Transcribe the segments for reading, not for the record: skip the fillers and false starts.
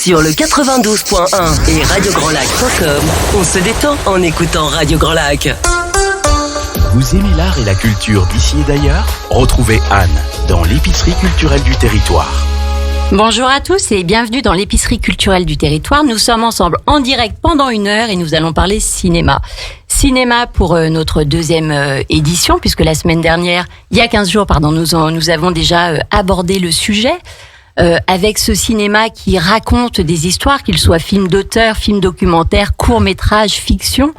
Sur le 92.1 et radiograndlac.com, on se détend en écoutant Radio Grand Lac. Vous aimez l'art et la culture d'ici et d'ailleurs ? Retrouvez Anne dans l'épicerie culturelle du territoire. Bonjour à tous et bienvenue dans l'épicerie culturelle du territoire. Nous sommes ensemble en direct pendant 1 heure et nous allons parler cinéma. Cinéma pour notre deuxième édition, puisque la semaine dernière, il y a 15 jours, nous avons déjà abordé le sujet. Avec ce cinéma qui raconte des histoires, qu'il soit film d'auteur, film documentaire, court-métrage, fiction,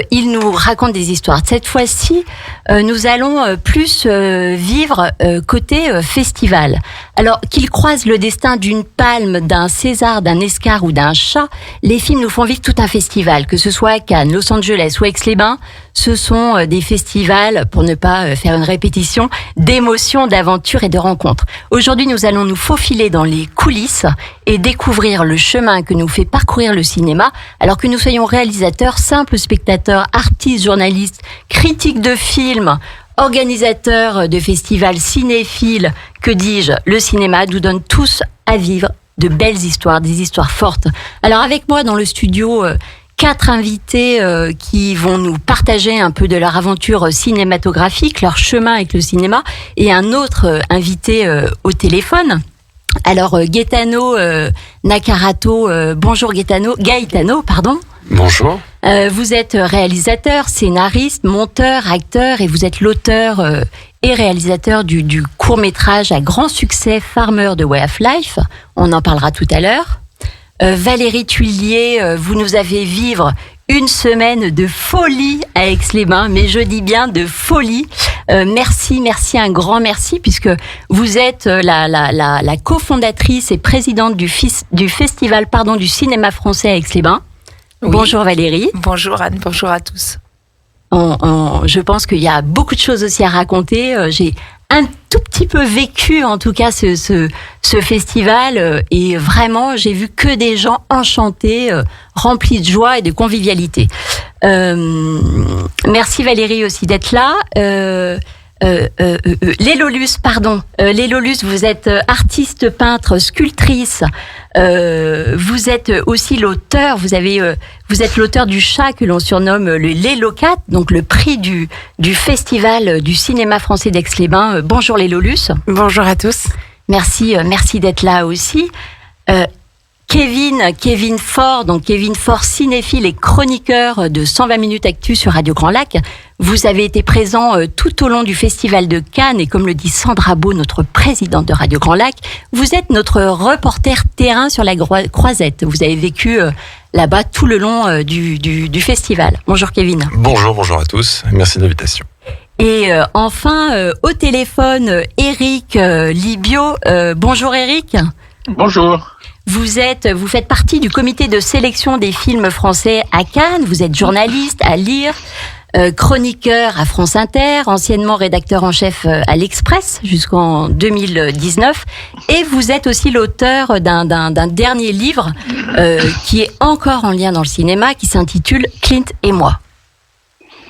il nous raconte des histoires. Cette fois-ci, nous allons plus vivre côté festival. Alors qu'ils croisent le destin d'une palme, d'un César, d'un Escar ou d'un chat, les films nous font vivre tout un festival, que ce soit à Cannes, Los Angeles ou Aix-les-Bains. Ce sont des festivals, pour ne pas faire une répétition, d'émotions, d'aventures et de rencontres. Aujourd'hui, nous allons nous faufiler dans les coulisses et découvrir le chemin que nous fait parcourir le cinéma, alors que nous soyons réalisateurs, simples spectateurs, artistes, journalistes, critiques de films, organisateurs de festivals, cinéphiles, que dis-je, le cinéma nous donne tous à vivre de belles histoires, des histoires fortes. Alors avec moi dans le studio, 4 invités qui vont nous partager un peu de leur aventure cinématographique, leur chemin avec le cinéma, et un autre invité au téléphone. Alors Gaetano Nakarato, bonjour Gaetano, pardon. Bonjour. Vous êtes réalisateur, scénariste, monteur, acteur, et vous êtes l'auteur et réalisateur du court-métrage à grand succès Farmer The Way of Life. On en parlera tout à l'heure. Valérie Tuillier, vous nous avez vivre une semaine de folie à Aix-les-Bains, mais je dis bien de folie. Merci, un grand merci, puisque vous êtes la cofondatrice et présidente du festival du cinéma français à Aix-les-Bains. Oui. Bonjour Valérie. Bonjour Anne, bonjour à tous. Je pense qu'il y a beaucoup de choses aussi à raconter. J'ai un tout petit peu vécu, en tout cas, ce festival, et vraiment, j'ai vu que des gens enchantés, remplis de joie et de convivialité. Merci Valérie aussi d'être là. Lélolus, vous êtes artiste, peintre, sculptrice. Vous êtes aussi l'auteur. Vous êtes l'auteur du chat que l'on surnomme le Lélocat, donc le prix du festival du cinéma français d'Aix-les-Bains. Bonjour Lélolus. Bonjour à tous. Merci d'être là aussi. Kevin Faure, cinéphile et chroniqueur de 120 minutes actu sur Radio Grand Lac. Vous avez été présent tout au long du festival de Cannes et comme le dit Sandra Beau, notre présidente de Radio Grand Lac, vous êtes notre reporter terrain sur la Croisette. Vous avez vécu là-bas tout le long du festival. Bonjour Kevin. Bonjour à tous. Merci de l'invitation. Et enfin, au téléphone, Eric Libio. Bonjour Eric. Bonjour. Vous faites partie du comité de sélection des films français à Cannes. Vous êtes journaliste à Lire, chroniqueur à France Inter, anciennement rédacteur en chef à l'Express jusqu'en 2019. Et vous êtes aussi l'auteur d'un dernier livre qui est encore en lien dans le cinéma, qui s'intitule Clint et moi.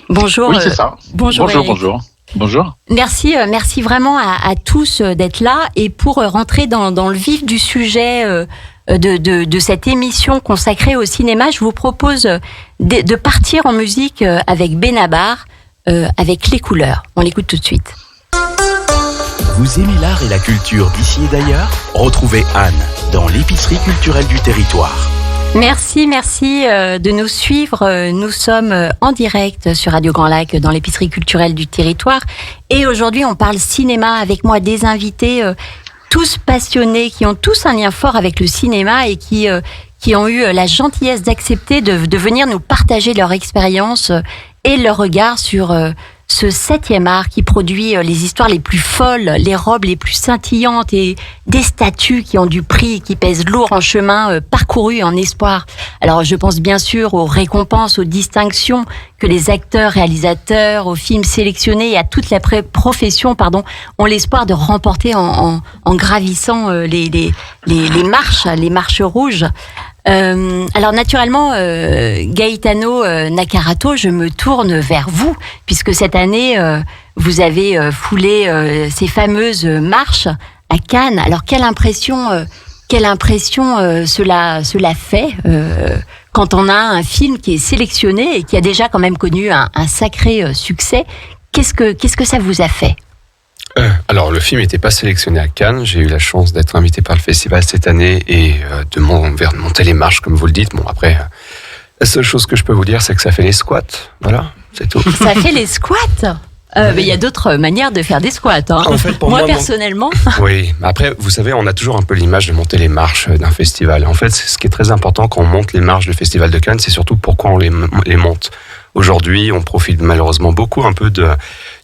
Bonjour. Oui, c'est ça. Bonjour. Bonjour. Merci vraiment à tous d'être là. Et pour rentrer dans le vif du sujet de cette émission consacrée au cinéma, je vous propose de partir en musique avec Benabar, avec Les Couleurs. On l'écoute tout de suite. Vous aimez l'art et la culture d'ici et d'ailleurs ? Retrouvez Anne dans l'épicerie culturelle du territoire. Merci de nous suivre. Nous sommes en direct sur Radio Grand Lac dans l'épicerie culturelle du territoire. Et aujourd'hui, on parle cinéma avec moi, des invités tous passionnés, qui ont tous un lien fort avec le cinéma et qui ont eu la gentillesse d'accepter de venir nous partager leur expérience et leur regard sur ce 7e art qui produit les histoires les plus folles, les robes les plus scintillantes et des statues qui ont du prix, qui pèsent lourd en chemin parcouru en espoir. Alors je pense bien sûr aux récompenses, aux distinctions que les acteurs, réalisateurs, aux films sélectionnés et à toute la profession, ont l'espoir de remporter en gravissant les marches rouges. Alors naturellement, Gaetano Nakarato, je me tourne vers vous, puisque cette année, vous avez foulé ces fameuses marches à Cannes. Alors quelle impression quelle impression cela fait quand on a un film qui est sélectionné et qui a déjà quand même connu un sacré succès. Qu'est-ce que ça vous a fait ? Alors, le film n'était pas sélectionné à Cannes. J'ai eu la chance d'être invité par le festival cette année et de monter les marches, comme vous le dites. Bon, après, la seule chose que je peux vous dire, c'est que ça fait les squats. Voilà, c'est tout. Ça fait les squats ? Mais il y a d'autres manières de faire des squats. Hein. En fait, pour moi, personnellement. Oui, mais après, vous savez, on a toujours un peu l'image de monter les marches d'un festival. En fait, ce qui est très important quand on monte les marches du Festival de Cannes, c'est surtout pourquoi on les monte. Aujourd'hui, on profite malheureusement beaucoup un peu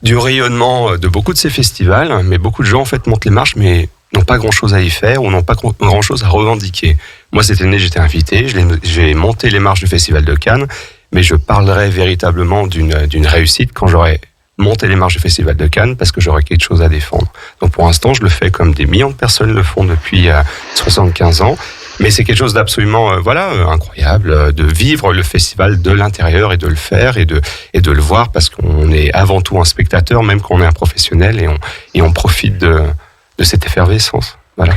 du rayonnement de beaucoup de ces festivals, mais beaucoup de gens en fait montent les marches, mais n'ont pas grand-chose à y faire ou n'ont pas grand-chose à revendiquer. Moi, cette année, j'étais invité, j'ai monté les marches du Festival de Cannes, mais je parlerai véritablement d'une réussite quand j'aurai monté les marches du Festival de Cannes, parce que j'aurai quelque chose à défendre. Donc pour l'instant, je le fais comme des millions de personnes le font depuis 75 ans. Mais c'est quelque chose d'absolument incroyable de vivre le festival de l'intérieur et de le faire et de le voir, parce qu'on est avant tout un spectateur, même quand on est un professionnel, et on profite de cette effervescence. Voilà.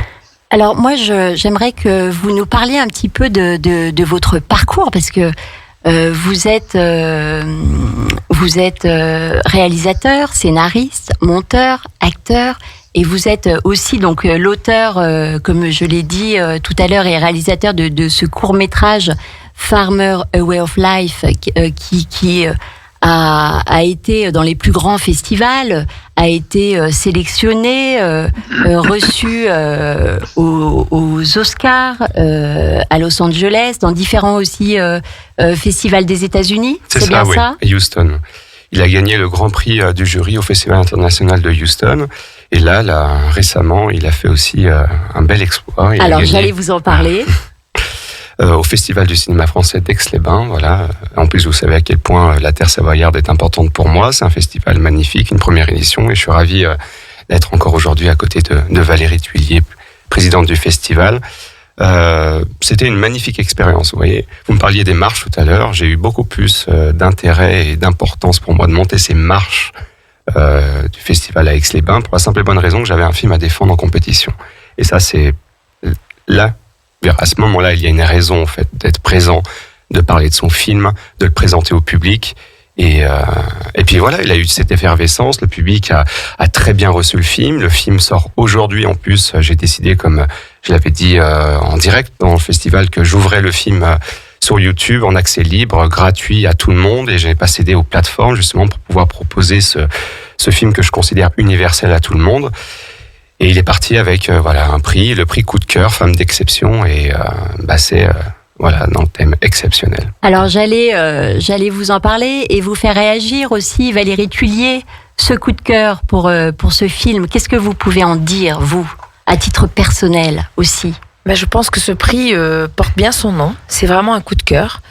Alors moi, j'aimerais que vous nous parliez un petit peu de votre parcours, parce que vous êtes réalisateur, scénariste, monteur, acteur. Et vous êtes aussi donc l'auteur, comme je l'ai dit tout à l'heure, et réalisateur de ce court-métrage Farmer A Way of Life qui a été dans les plus grands festivals, a été sélectionné, reçu aux Oscars à Los Angeles, dans différents aussi festivals des États-Unis. C'est bien ça, à Houston. Il a gagné le grand prix du jury au Festival international de Houston. Et là, récemment, il a fait aussi un bel exploit. Alors, j'allais vous en parler. Au Festival du cinéma français d'Aix-les-Bains, voilà. En plus, vous savez à quel point la Terre savoyarde est importante pour moi. C'est un festival magnifique, une première édition, et je suis ravi d'être encore aujourd'hui à côté de Valérie Thuillier, présidente du festival. C'était une magnifique expérience, vous voyez. Vous me parliez des marches tout à l'heure. J'ai eu beaucoup plus d'intérêt et d'importance pour moi de monter ces marches du festival à Aix-les-Bains, pour la simple et bonne raison que j'avais un film à défendre en compétition. Et ça, c'est là, à ce moment-là, il y a une raison en fait d'être présent, de parler de son film, de le présenter au public. Et puis voilà, il a eu cette effervescence. Le public a très bien reçu le film. Le film sort aujourd'hui. En plus, j'ai décidé, comme je l'avais dit en direct dans le festival, que j'ouvrais le film sur YouTube en accès libre, gratuit à tout le monde. Et je n'ai pas cédé aux plateformes justement pour pouvoir proposer ce film que je considère universel à tout le monde. Et il est parti avec un prix, le prix Coup de cœur, femme d'exception. Et c'est dans le thème exceptionnel. Alors j'allais vous en parler et vous faire réagir aussi, Valérie Thuillier, ce coup de cœur pour ce film. Qu'est-ce que vous pouvez en dire, vous, à titre personnel aussi ? Je pense que ce prix porte bien son nom. C'est vraiment un coup de cœur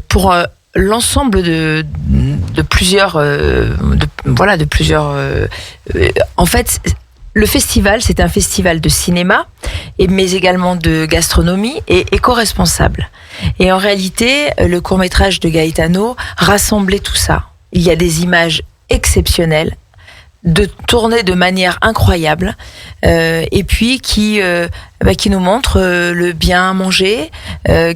pour l'ensemble de plusieurs. En fait, le festival, c'est un festival de cinéma, mais également de gastronomie et éco-responsable. Et en réalité, le court-métrage de Gaetano rassemblait tout ça. Il y a des images exceptionnelles, tournées de manière incroyable, et puis qui nous montrent le bien manger,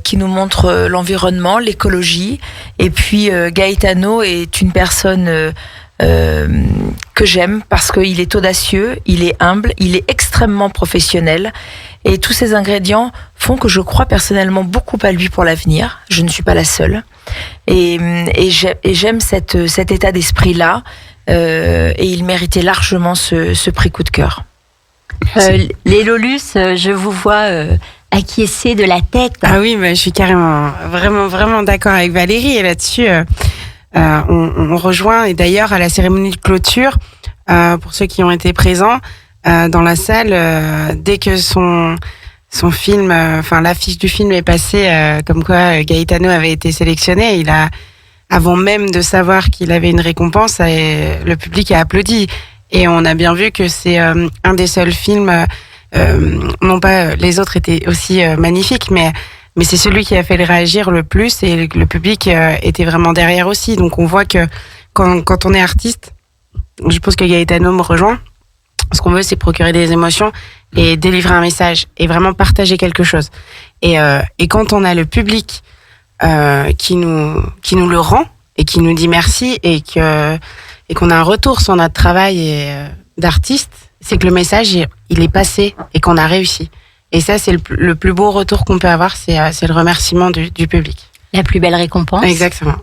qui nous montrent l'environnement, l'écologie. Et puis Gaetano est une personne que j'aime parce qu'il est audacieux, il est humble, il est extrêmement professionnel, et tous ces ingrédients font que je crois personnellement beaucoup à lui pour l'avenir. Je ne suis pas la seule, et j'aime cet état d'esprit-là, et il méritait largement ce prix coup de cœur. Les Lolus, je vous vois acquiescer de la tête. Ah oui, je suis carrément, vraiment d'accord avec Valérie, et là-dessus on rejoint. Et d'ailleurs, à la cérémonie de clôture, pour ceux qui ont été présents dans la salle, dès que son film, l'affiche du film est passée, comme quoi Gaetano avait été sélectionné, avant même de savoir qu'il avait une récompense, le public a applaudi. Et on a bien vu que c'est un des seuls films, non pas les autres étaient aussi magnifiques, mais c'est celui qui a fait le réagir le plus, et le public était vraiment derrière aussi. Donc on voit que quand on est artiste, je pense que Gaetano me rejoint, ce qu'on veut, c'est procurer des émotions. et délivrer un message et vraiment partager quelque chose. Et quand on a le public qui nous le rend et qui nous dit merci et qu'on a un retour sur notre travail d'artiste, c'est que le message il est passé et qu'on a réussi. Et ça, c'est le plus beau retour qu'on peut avoir, c'est le remerciement du public. La plus belle récompense. Exactement.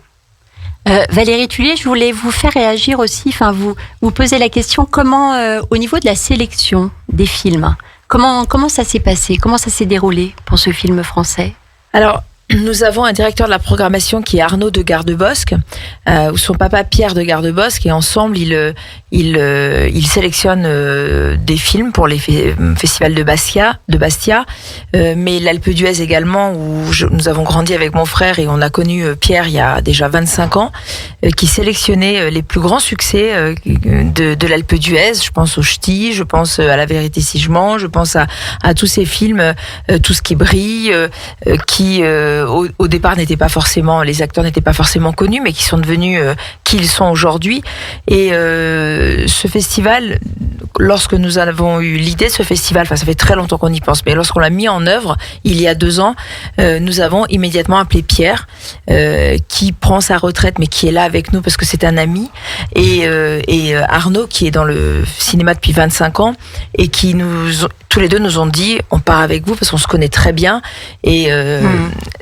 Valérie Tullier, je voulais vous faire réagir aussi, enfin vous poser la question comment, au niveau de la sélection des films, comment ça s'est passé, comment ça s'est déroulé pour ce film français? Alors, nous avons un directeur de la programmation qui est Arnaud de Gardebosque, ou son papa Pierre de Gardebosque, et ensemble ils sélectionnent des films pour les festivals de Bastia, mais l'Alpe d'Huez également, où nous avons grandi avec mon frère et on a connu Pierre il y a déjà 25 ans, qui sélectionnait les plus grands succès de l'Alpe d'Huez. Je pense au Ch'ti, je pense à La Vérité si je mens, je pense à tous ces films, Tout ce qui brille, qui au départ n'étaient pas forcément, les acteurs n'étaient pas forcément connus, mais qui sont devenus qui ils sont aujourd'hui. Et ce festival, lorsque nous avons eu l'idée de ce festival, enfin ça fait très longtemps qu'on y pense, mais lorsqu'on l'a mis en œuvre il y a 2 ans, nous avons immédiatement appelé Pierre, qui prend sa retraite mais qui est là avec nous parce que c'est un ami, et Arnaud qui est dans le cinéma depuis 25 ans et qui tous les deux nous ont dit on part avec vous parce qu'on se connaît très bien, et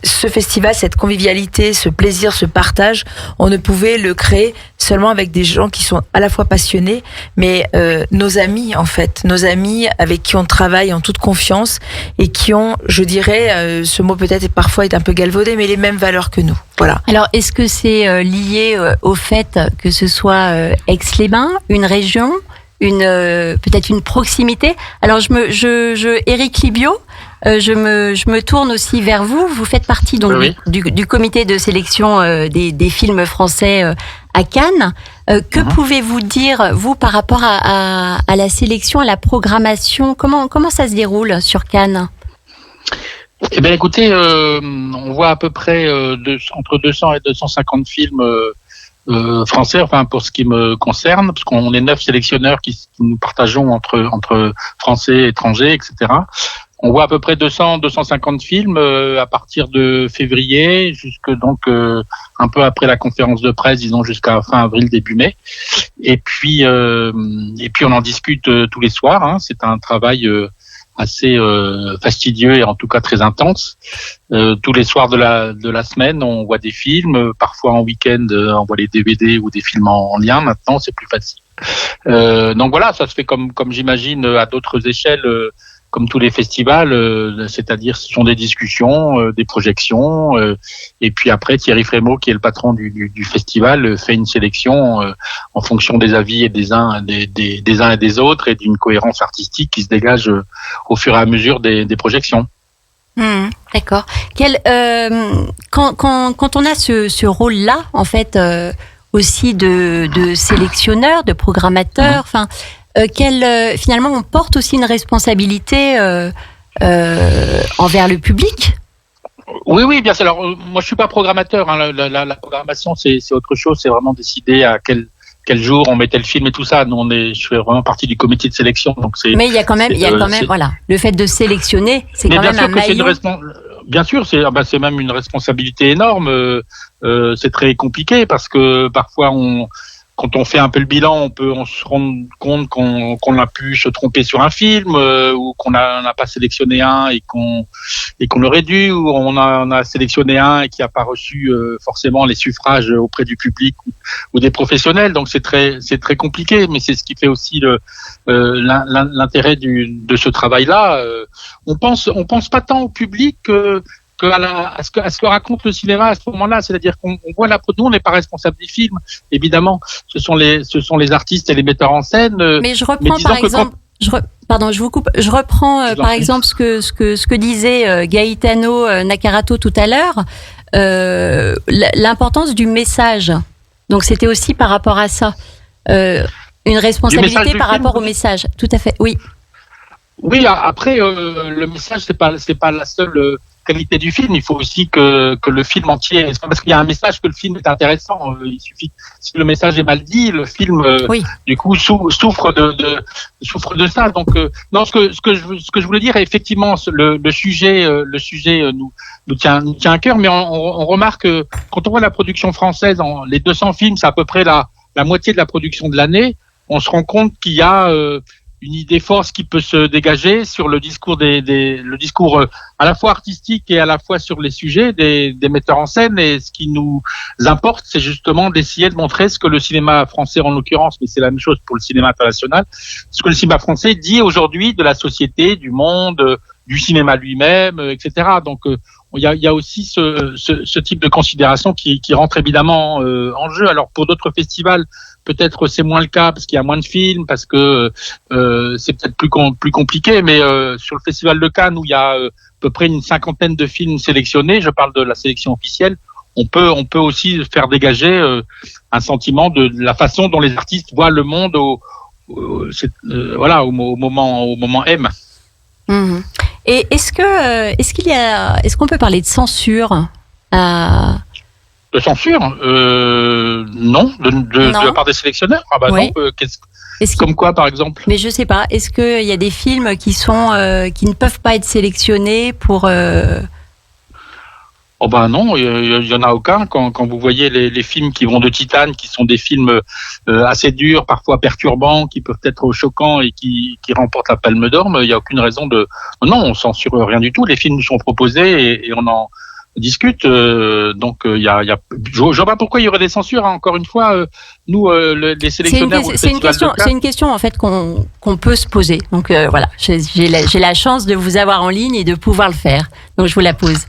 ce festival, cette convivialité, ce plaisir, ce partage, on ne pouvait le créer seulement avec des gens qui sont à la fois passionnés, mais nos amis en fait, nos amis avec qui on travaille en toute confiance et qui ont, je dirais, ce mot peut-être parfois est un peu galvaudé, mais les mêmes valeurs que nous. Voilà. Alors, est-ce que c'est lié au fait que ce soit Aix-les-Bains, une région, peut-être une proximité? Alors, Éric Libio, je me tourne aussi vers vous. Vous faites partie donc oui. du comité de sélection des films français à Cannes. Que pouvez-vous dire, vous, par rapport à la sélection, à la programmation? Comment ça se déroule sur Cannes? Eh bien, écoutez, on voit à peu près entre 200 et 250 films français, enfin pour ce qui me concerne, parce qu'on est 9 sélectionneurs qui nous partageons entre français, étrangers, etc. On voit à peu près 200-250 films à partir de février jusque donc un peu après la conférence de presse, disons jusqu'à fin avril, début mai. Et puis on en discute tous les soirs. Hein. C'est un travail assez fastidieux et en tout cas très intense. Tous les soirs de la semaine, on voit des films. Parfois en week-end, on voit les DVD ou des films en lien. Maintenant, c'est plus facile. Donc voilà, ça se fait comme j'imagine à d'autres échelles. Comme tous les festivals, c'est-à-dire ce sont des discussions, des projections, et puis après Thierry Frémaux, qui est le patron du festival, fait une sélection en fonction des avis et des uns et des autres, et d'une cohérence artistique qui se dégage au fur et à mesure des projections. D'accord. Quand on a ce rôle-là, en fait, aussi de sélectionneur, de programmateur, enfin. Finalement, on porte aussi une responsabilité envers le public. Oui, bien sûr. Alors, moi, je suis pas programmateur. Hein. La programmation, c'est autre chose. C'est vraiment décider à quel jour on mettait le film et tout ça. Nous, je fais vraiment partie du comité de sélection. Donc mais il y a quand même, voilà, le fait de sélectionner, c'est quand même un maillon. Bien sûr, c'est même une responsabilité énorme. C'est très compliqué parce que parfois quand on fait un peu le bilan, on se rend compte qu'on a pu se tromper sur un film, ou qu'on n'a pas sélectionné un et qu'on aurait dû, ou on a sélectionné un et qui n'a pas reçu forcément les suffrages auprès du public ou des professionnels. Donc c'est très compliqué, mais c'est ce qui fait aussi l'intérêt de ce travail-là. On pense pas tant au public à ce que raconte le cinéma à ce moment-là, c'est-à-dire qu'on voit nous, on n'est pas responsable des films, évidemment, ce sont les artistes et les metteurs en scène. Mais je reprends par exemple, pardon, je vous coupe, je reprends par exemple ce que disait Gaetano Nakarato tout à l'heure, l'importance du message. Donc c'était aussi par rapport à ça, une responsabilité par rapport au message. Tout à fait, oui. Oui, après le message c'est pas la seule qualité du film, il faut aussi que le film entier, c'est pas parce qu'il y a un message que le film est intéressant. Il suffit, si le message est mal dit, le film du coup souffre de ça. Donc non, ce que je voulais dire, effectivement, le sujet nous tient à cœur, mais on remarque que quand on voit la production française, les 200 films, c'est à peu près la moitié de la production de l'année. On se rend compte qu'il y a une idée force qui peut se dégager sur le discours le discours à la fois artistique et à la fois sur les sujets des metteurs en scène. Et ce qui nous importe, c'est justement d'essayer de montrer ce que le cinéma français, en l'occurrence, mais c'est la même chose pour le cinéma international, ce que le cinéma français dit aujourd'hui de la société, du monde, du cinéma lui-même, etc. Donc il y a aussi ce type de considération qui rentre évidemment en jeu. Alors pour d'autres festivals, peut-être c'est moins le cas parce qu'il y a moins de films, parce que c'est peut-être plus compliqué. Mais sur le festival de Cannes, où il y a à peu près une 50aine de films sélectionnés, je parle de la sélection officielle, on peut aussi faire dégager un sentiment de la façon dont les artistes voient le monde au moment M. Mmh. Et est-ce qu'on peut parler de censure De censure non, de la part des sélectionneurs. Ah bah oui. Non, comme quoi, par exemple? Mais je sais pas. Est-ce qu'il y a des films qui ne peuvent pas être sélectionnés pour Oh ben non, il y en a aucun. Quand vous voyez les films qui vont de Titane, qui sont des films assez durs, parfois perturbants, qui peuvent être choquants et qui remportent la Palme d'Or, il n'y a aucune raison de... Non, on censure rien du tout. Les films nous sont proposés et on en discute. Donc je vois pas pourquoi il y aurait des censures. Hein. Encore une fois, nous, les sélectionneurs... C'est une question en fait qu'on peut se poser. Donc voilà, j'ai la chance de vous avoir en ligne et de pouvoir le faire. Donc je vous la pose.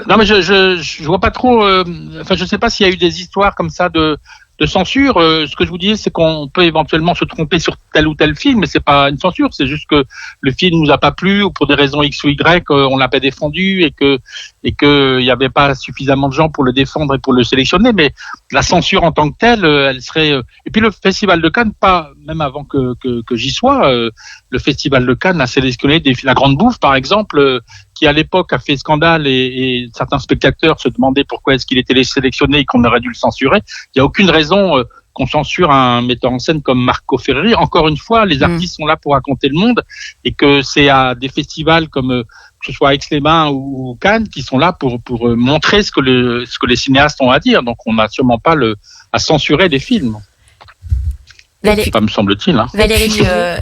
Non, mais je vois pas trop. Enfin, je sais pas s'il y a eu des histoires comme ça de censure. Ce que je vous disais, c'est qu'on peut éventuellement se tromper sur tel ou tel film, mais c'est pas une censure. C'est juste que le film nous a pas plu ou pour des raisons X ou Y, on l'a pas défendu et que il y avait pas suffisamment de gens pour le défendre et pour le sélectionner. Mais la censure en tant que telle, elle serait. Et puis le Festival de Cannes, pas même avant que j'y sois, le Festival de Cannes a sélectionné la Grande Bouffe, par exemple. Qui à l'époque a fait scandale et certains spectateurs se demandaient pourquoi est-ce qu'il était sélectionné et qu'on aurait dû le censurer. Il n'y a aucune raison qu'on censure un metteur en scène comme Marco Ferreri. Encore une fois, les artistes sont là pour raconter le monde et que c'est à des festivals comme que ce soit Aix-les-Bains ou Cannes qui sont là pour montrer ce que les cinéastes ont à dire. Donc on n'a sûrement pas à censurer des films. Pas me semble-t-il. Hein. Valérie,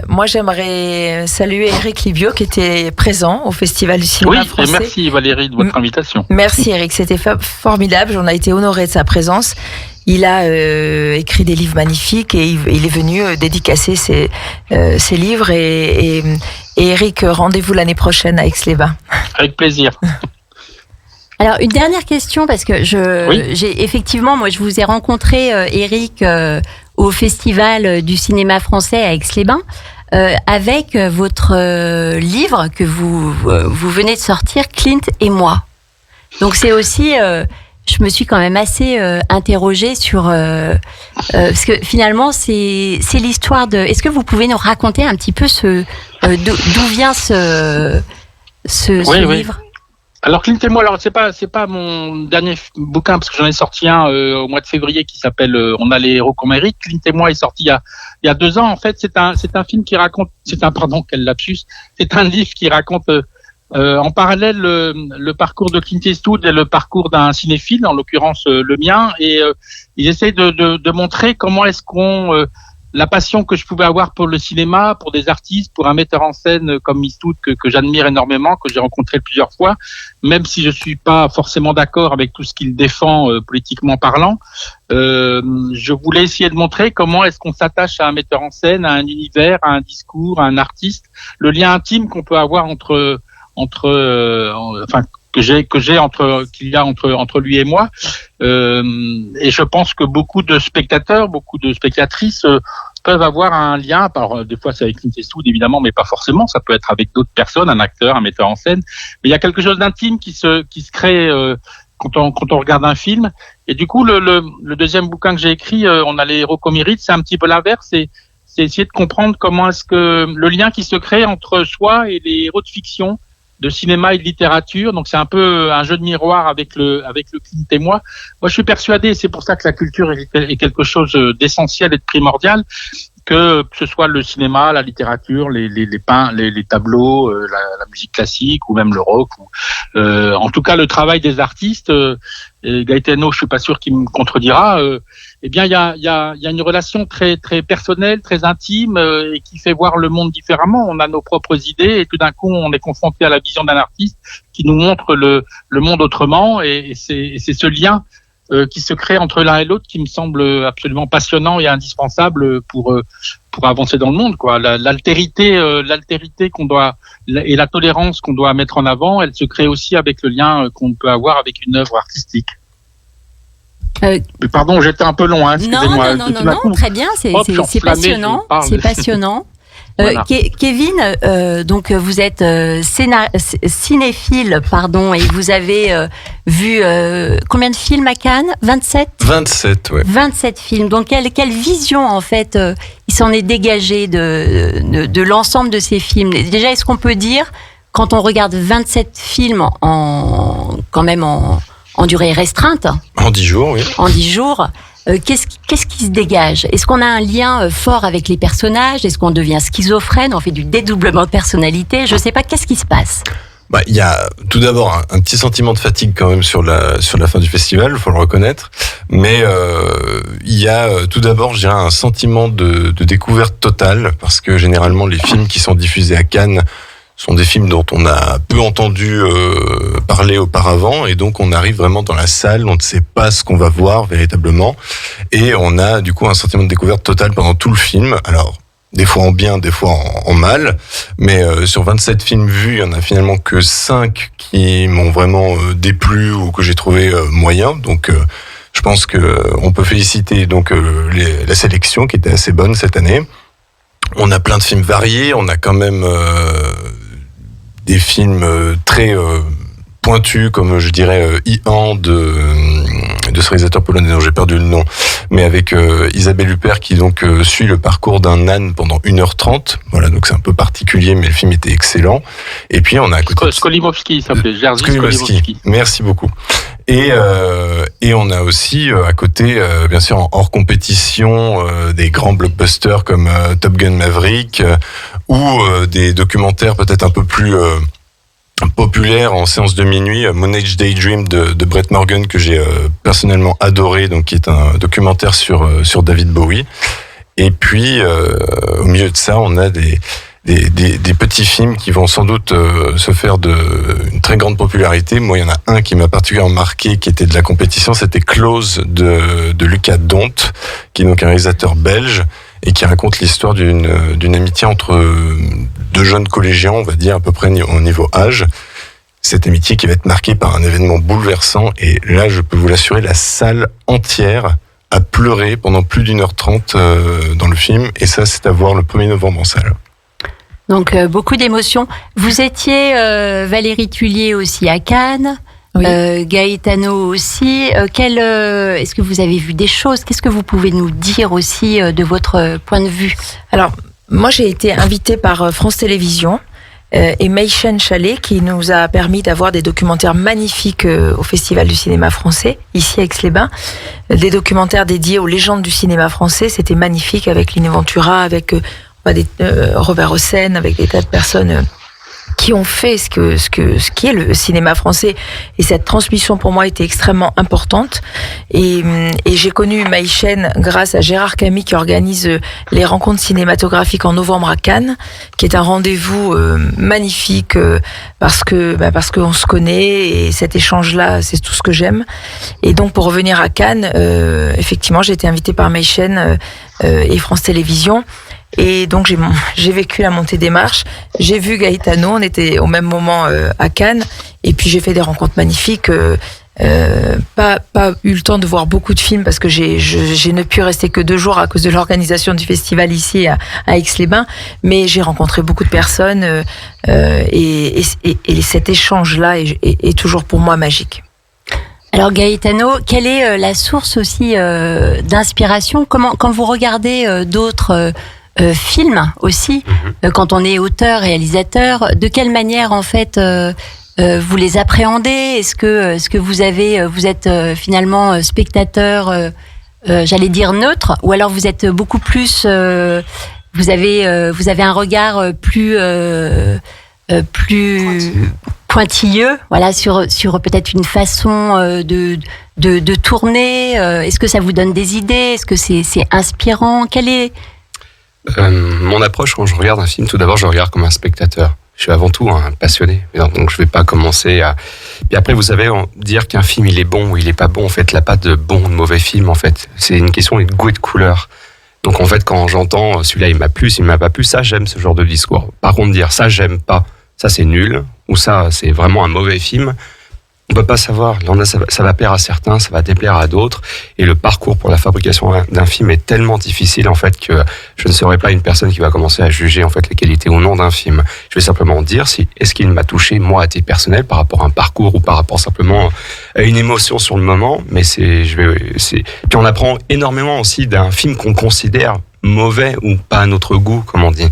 moi j'aimerais saluer Eric Livio qui était présent au Festival du cinéma français. Oui, merci Valérie de votre invitation. Merci Eric, c'était formidable, on a été honorés de sa présence. Il a écrit des livres magnifiques et il est venu dédicacer ses livres. Et Eric, rendez-vous l'année prochaine à Aix-les-Bains. Avec plaisir. Alors une dernière question parce que j'ai effectivement, moi je vous ai rencontré Eric au Festival du cinéma français à Aix-les-Bains avec votre livre que vous venez de sortir, Clint et moi. Donc c'est aussi, je me suis quand même assez interrogée sur parce que finalement c'est l'histoire de. Est-ce que vous pouvez nous raconter un petit peu d'où vient ce livre? Alors Clint et moi, c'est pas mon dernier bouquin parce que j'en ai sorti un au mois de février qui s'appelle On a les héros qu'on mérite. Clint et moi est sorti il y a 2 ans. En fait, c'est un film qui raconte, quel lapsus. C'est un livre qui raconte en parallèle le parcours de Clint Eastwood et le parcours d'un cinéphile, en l'occurrence le mien, et il essaie de montrer comment est-ce qu'on la passion que je pouvais avoir pour le cinéma, pour des artistes, pour un metteur en scène comme Eastwood que j'admire énormément, que j'ai rencontré plusieurs fois, même si je suis pas forcément d'accord avec tout ce qu'il défend politiquement parlant. Je voulais essayer de montrer comment est-ce qu'on s'attache à un metteur en scène, à un univers, à un discours, à un artiste, le lien intime qu'on peut avoir qu'il y a entre lui et moi. Et je pense que beaucoup de spectateurs, beaucoup de spectatrices peuvent avoir un lien. Alors, des fois, c'est avec Clint Eastwood, évidemment, mais pas forcément. Ça peut être avec d'autres personnes, un acteur, un metteur en scène. Mais il y a quelque chose d'intime qui se crée quand on regarde un film. Et du coup, le deuxième bouquin que j'ai écrit, On a les héros qu'on mérite, c'est un petit peu l'inverse. C'est essayer de comprendre comment est-ce que le lien qui se crée entre soi et les héros de fiction, de cinéma et de littérature. Donc c'est un peu un jeu de miroir avec le Clint et moi. Moi, je suis persuadé, c'est pour ça que la culture est quelque chose d'essentiel et de primordial, que ce soit le cinéma, la littérature, les tableaux, la musique classique ou même le rock. En tout cas, le travail des artistes. Et Gaetano, je suis pas sûr qu'il me contredira. Eh bien, il y a une relation très très personnelle, très intime, et qui fait voir le monde différemment. On a nos propres idées et tout d'un coup, on est confronté à la vision d'un artiste qui nous montre le monde autrement. Et c'est ce lien qui se crée entre l'un et l'autre qui me semble absolument passionnant et indispensable pour avancer dans le monde, quoi. L'altérité qu'on doit et la tolérance qu'on doit mettre en avant, elle se crée aussi avec le lien qu'on peut avoir avec une œuvre artistique. Pardon, j'étais un peu long, hein, excusez-moi. Non, très bien, c'est passionnant, c'est passionnant. Voilà. Kevin, donc vous êtes cinéphile, et vous avez vu combien de films à Cannes ? 27 ? 27, ouais. 27 films. Donc quelle vision en fait il s'en est dégagé de l'ensemble de ces films ? Déjà, est-ce qu'on peut dire, quand on regarde 27 films en durée restreinte ? En 10 jours, oui. En 10 jours. Qu'est-ce qui se dégage ? Est-ce qu'on a un lien fort avec les personnages ? Est-ce qu'on devient schizophrène ? On fait du dédoublement de personnalité ? Je ne sais pas, qu'est-ce qui se passe ? Il y a tout d'abord un petit sentiment de fatigue quand même sur la fin du festival, il faut le reconnaître. Mais il y a tout d'abord, je dirais, un sentiment de découverte totale, parce que généralement les films qui sont diffusés à Cannes sont des films dont on a peu entendu parler auparavant, et donc on arrive vraiment dans la salle, on ne sait pas ce qu'on va voir véritablement, et on a du coup un sentiment de découverte totale pendant tout le film. Alors, des fois en bien, des fois en mal, mais sur 27 films vus, il y en a finalement que 5 qui m'ont vraiment déplu ou que j'ai trouvé moyens, donc je pense que on peut féliciter donc la sélection qui était assez bonne cette année. On a plein de films variés, on a quand même des films très pointus, comme je dirais Ian de ce réalisateur polonais dont j'ai perdu le nom, mais avec Isabelle Huppert qui donc suit le parcours d'un âne pendant 1h30. Voilà, donc c'est un peu particulier, mais le film était excellent. Et puis on a à côté Skolimowski, ça s'appelait Jerzy Skolimowski. Merci beaucoup. Et on a aussi à côté, bien sûr, en hors compétition, des grands blockbusters comme Top Gun Maverick ou des documentaires peut-être un peu plus populaire en séance de minuit, Moonage Daydream de Brett Morgan, que j'ai personnellement adoré, donc qui est un documentaire sur David Bowie. Et puis au milieu de ça, on a des petits films qui vont sans doute se faire une très grande popularité. Moi, il y en a un qui m'a particulièrement marqué, qui était de la compétition, c'était Close de Lucas Dont, qui est donc un réalisateur belge et qui raconte l'histoire d'une amitié entre deux jeunes collégiens, on va dire à peu près au niveau âge. Cette amitié qui va être marquée par un événement bouleversant, et là, je peux vous l'assurer, la salle entière a pleuré pendant plus d'1h30 dans le film, et ça, c'est à voir le 1er novembre en salle. Donc beaucoup d'émotions. Vous étiez Valérie Tullier aussi à Cannes, oui. Gaetano aussi. Est-ce que vous avez vu des choses ? Qu'est-ce que vous pouvez nous dire aussi de votre point de vue ? Alors, moi j'ai été invitée par France Télévisions et Maychen Chalet, qui nous a permis d'avoir des documentaires magnifiques au Festival du cinéma français, ici à Aix-les-Bains. Des documentaires dédiés aux légendes du cinéma français, c'était magnifique, avec Lino Ventura, avec Robert Hossein, avec des tas de personnes qui ont fait ce qui est le cinéma français, et cette transmission pour moi était extrêmement importante, et j'ai connu Maychen grâce à Gérard Camille, qui organise les rencontres cinématographiques en novembre à Cannes, qui est un rendez-vous magnifique parce qu'on se connaît, et cet échange-là, c'est tout ce que j'aime. Et donc pour revenir à Cannes, effectivement j'ai été invitée par Maychen et France Télévisions. Et donc j'ai vécu la montée des marches, j'ai vu Gaetano, on était au même moment à Cannes, et puis j'ai fait des rencontres magnifiques. Pas eu le temps de voir beaucoup de films parce que j'ai ne pu rester que 2 jours à cause de l'organisation du festival ici à Aix-les-Bains, mais j'ai rencontré beaucoup de personnes et cet échange-là est toujours pour moi magique. Alors Gaetano, quelle est la source aussi d'inspiration ? Quand vous regardez d'autres film aussi, quand on est auteur, réalisateur. De quelle manière en fait vous les appréhendez? Est-ce que vous êtes finalement spectateur, j'allais dire neutre, ou alors vous êtes beaucoup plus, vous avez un regard plus pointilleux, voilà, sur peut-être une façon de tourner. Est-ce que ça vous donne des idées? Est-ce que c'est inspirant? Quel est mon approche quand je regarde un film? Tout d'abord, je regarde comme un spectateur. Je suis avant tout un passionné, donc je vais pas commencer à. Puis après, vous savez, dire qu'un film il est bon ou il est pas bon, en fait, il n'y a pas de bon ou de mauvais film. En fait, c'est une question de goût et de couleur. Donc en fait, quand j'entends celui-là il m'a plu, s'il m'a pas plu, ça j'aime ce genre de discours. Par contre, dire ça j'aime pas, ça c'est nul, ou ça c'est vraiment un mauvais film, on peut pas savoir. Ça va plaire à certains, ça va déplaire à d'autres. Et le parcours pour la fabrication d'un film est tellement difficile en fait que je ne serai pas une personne qui va commencer à juger en fait les qualités ou non d'un film. Je vais simplement dire est-ce qu'il m'a touché moi à titre personnel par rapport à un parcours ou par rapport simplement à une émotion sur le moment. Mais puis on apprend énormément aussi d'un film qu'on considère mauvais ou pas à notre goût, comme on dit.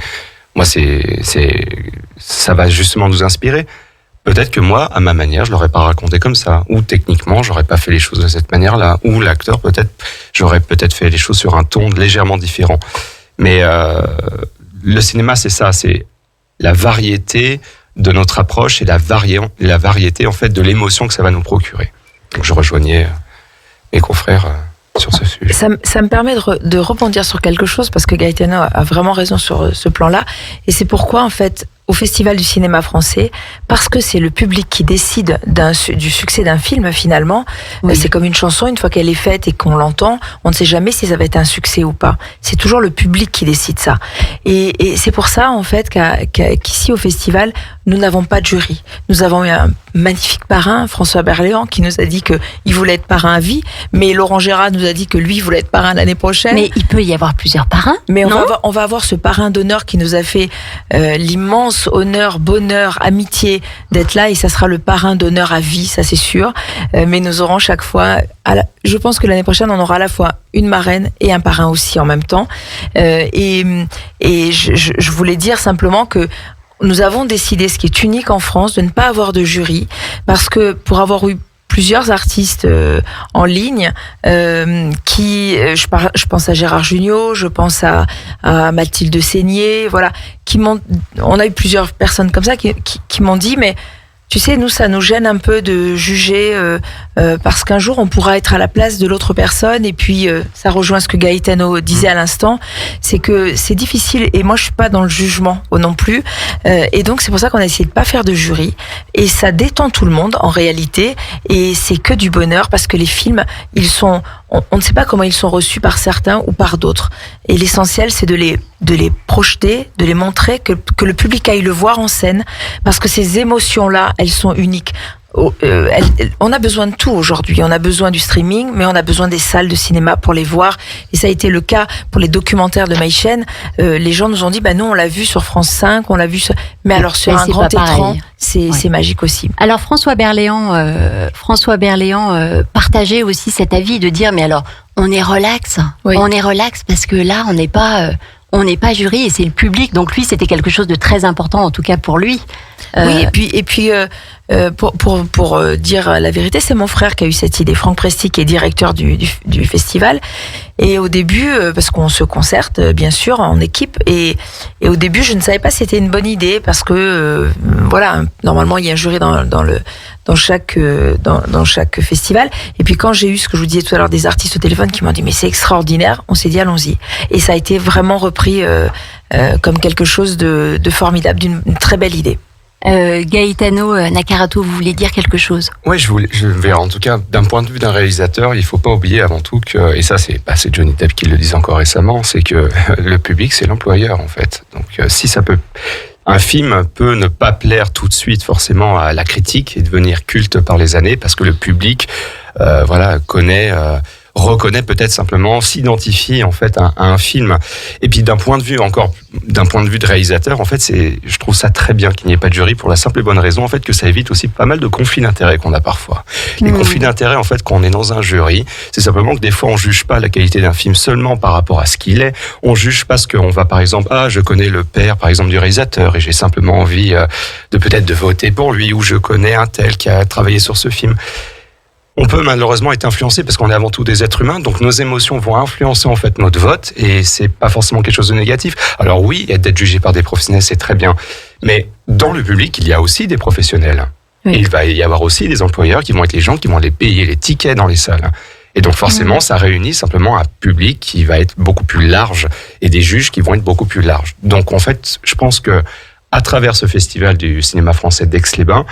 Moi ça va justement nous inspirer. Peut-être que moi, à ma manière, je l'aurais pas raconté comme ça, ou techniquement, j'aurais pas fait les choses de cette manière-là, ou l'acteur j'aurais peut-être fait les choses sur un ton légèrement différent. Mais le cinéma, c'est ça, c'est la variété de notre approche et la variété en fait de l'émotion que ça va nous procurer. Donc je rejoignais mes confrères sur ce sujet. Ça me permet de rebondir sur quelque chose parce que Gaetano a vraiment raison sur ce plan-là, et c'est pourquoi en fait au Festival du cinéma français, parce que c'est le public qui décide du succès d'un film finalement. Oui. C'est comme une chanson, une fois qu'elle est faite et qu'on l'entend, on ne sait jamais si ça va être un succès ou pas. C'est toujours le public qui décide ça. Et c'est pour ça en fait qu'ici au festival, nous n'avons pas de jury. Nous avons eu un magnifique parrain, François Berléand, qui nous a dit qu'il voulait être parrain à vie, mais Laurent Gérard nous a dit que lui voulait être parrain l'année prochaine. Mais il peut y avoir plusieurs parrains. Mais on va avoir ce parrain d'honneur qui nous a fait l'immense honneur, bonheur, amitié d'être là, et ça sera le parrain d'honneur à vie, ça c'est sûr. Mais nous aurons chaque fois, je pense que l'année prochaine, on aura à la fois une marraine et un parrain aussi en même temps. Et je voulais dire simplement que nous avons décidé, ce qui est unique en France, de ne pas avoir de jury, parce que pour avoir eu plusieurs artistes en ligne je pense à Gérard Jugnot, je pense à Mathilde Seigné, voilà, on a eu plusieurs personnes comme ça qui m'ont dit, mais tu sais, nous, ça nous gêne un peu de juger parce qu'un jour, on pourra être à la place de l'autre personne. Et puis, ça rejoint ce que Gaetano disait à l'instant, c'est que c'est difficile. Et moi, je suis pas dans le jugement non plus. Et donc, c'est pour ça qu'on a essayé de pas faire de jury. Et ça détend tout le monde, en réalité. Et c'est que du bonheur parce que les films, on ne sait pas comment ils sont reçus par certains ou par d'autres. Et l'essentiel, c'est de les projeter, de les montrer, que le public aille le voir en scène, parce que ces émotions-là, elles sont uniques. On a besoin de tout aujourd'hui. On a besoin du streaming, mais on a besoin des salles de cinéma pour les voir. Et ça a été le cas pour les documentaires de MyChaîne. Les gens nous ont dit, nous, on l'a vu sur France 5, on l'a vu mais alors sur un grand écran, c'est magique aussi. Alors François Berléand partageait aussi cet avis de dire, mais alors, on est relax. Oui. On est relax parce que là, on n'est pas jury et c'est le public. Donc lui, c'était quelque chose de très important, en tout cas pour lui. Oui, et puis pour dire la vérité, c'est mon frère qui a eu cette idée, Franck Presti, qui est directeur du festival. Et au début, parce qu'on se concerte bien sûr en équipe, et au début, je ne savais pas si c'était une bonne idée parce que voilà, normalement il y a un jury dans chaque festival. Et puis quand j'ai eu ce que je vous disais tout à l'heure des artistes au téléphone qui m'ont dit mais c'est extraordinaire, on s'est dit allons-y. Et ça a été vraiment repris comme quelque chose de formidable, d'une très belle idée. Gaetano Nakarato, vous voulez dire quelque chose? Oui, je vais en tout cas, d'un point de vue d'un réalisateur, il faut pas oublier avant tout que, et ça c'est Johnny Depp qui le disait encore récemment, c'est que le public c'est l'employeur en fait. Donc si un film peut ne pas plaire tout de suite forcément à la critique et devenir culte par les années parce que le public connaît reconnaît peut-être simplement, s'identifie en fait à un film. Et puis d'un point de vue de réalisateur, en fait, je trouve ça très bien qu'il n'y ait pas de jury pour la simple et bonne raison en fait que ça évite aussi pas mal de conflits d'intérêts qu'on a parfois. Les conflits d'intérêts en fait quand on est dans un jury, c'est simplement que des fois on juge pas la qualité d'un film seulement par rapport à ce qu'il est. On juge parce qu'on va par exemple, je connais le père par exemple du réalisateur et j'ai simplement envie de peut-être de voter pour lui, ou je connais un tel qui a travaillé sur ce film. On peut malheureusement être influencé parce qu'on est avant tout des êtres humains, donc nos émotions vont influencer en fait notre vote et c'est pas forcément quelque chose de négatif. Alors oui, d'être jugé par des professionnels, c'est très bien, mais dans le public, il y a aussi des professionnels. Oui. Et il va y avoir aussi des employeurs qui vont être les gens qui vont aller payer les tickets dans les salles. Et donc forcément, ça réunit simplement un public qui va être beaucoup plus large et des juges qui vont être beaucoup plus larges. Donc en fait, je pense que à travers ce festival du cinéma français d'Aix-les-Bains,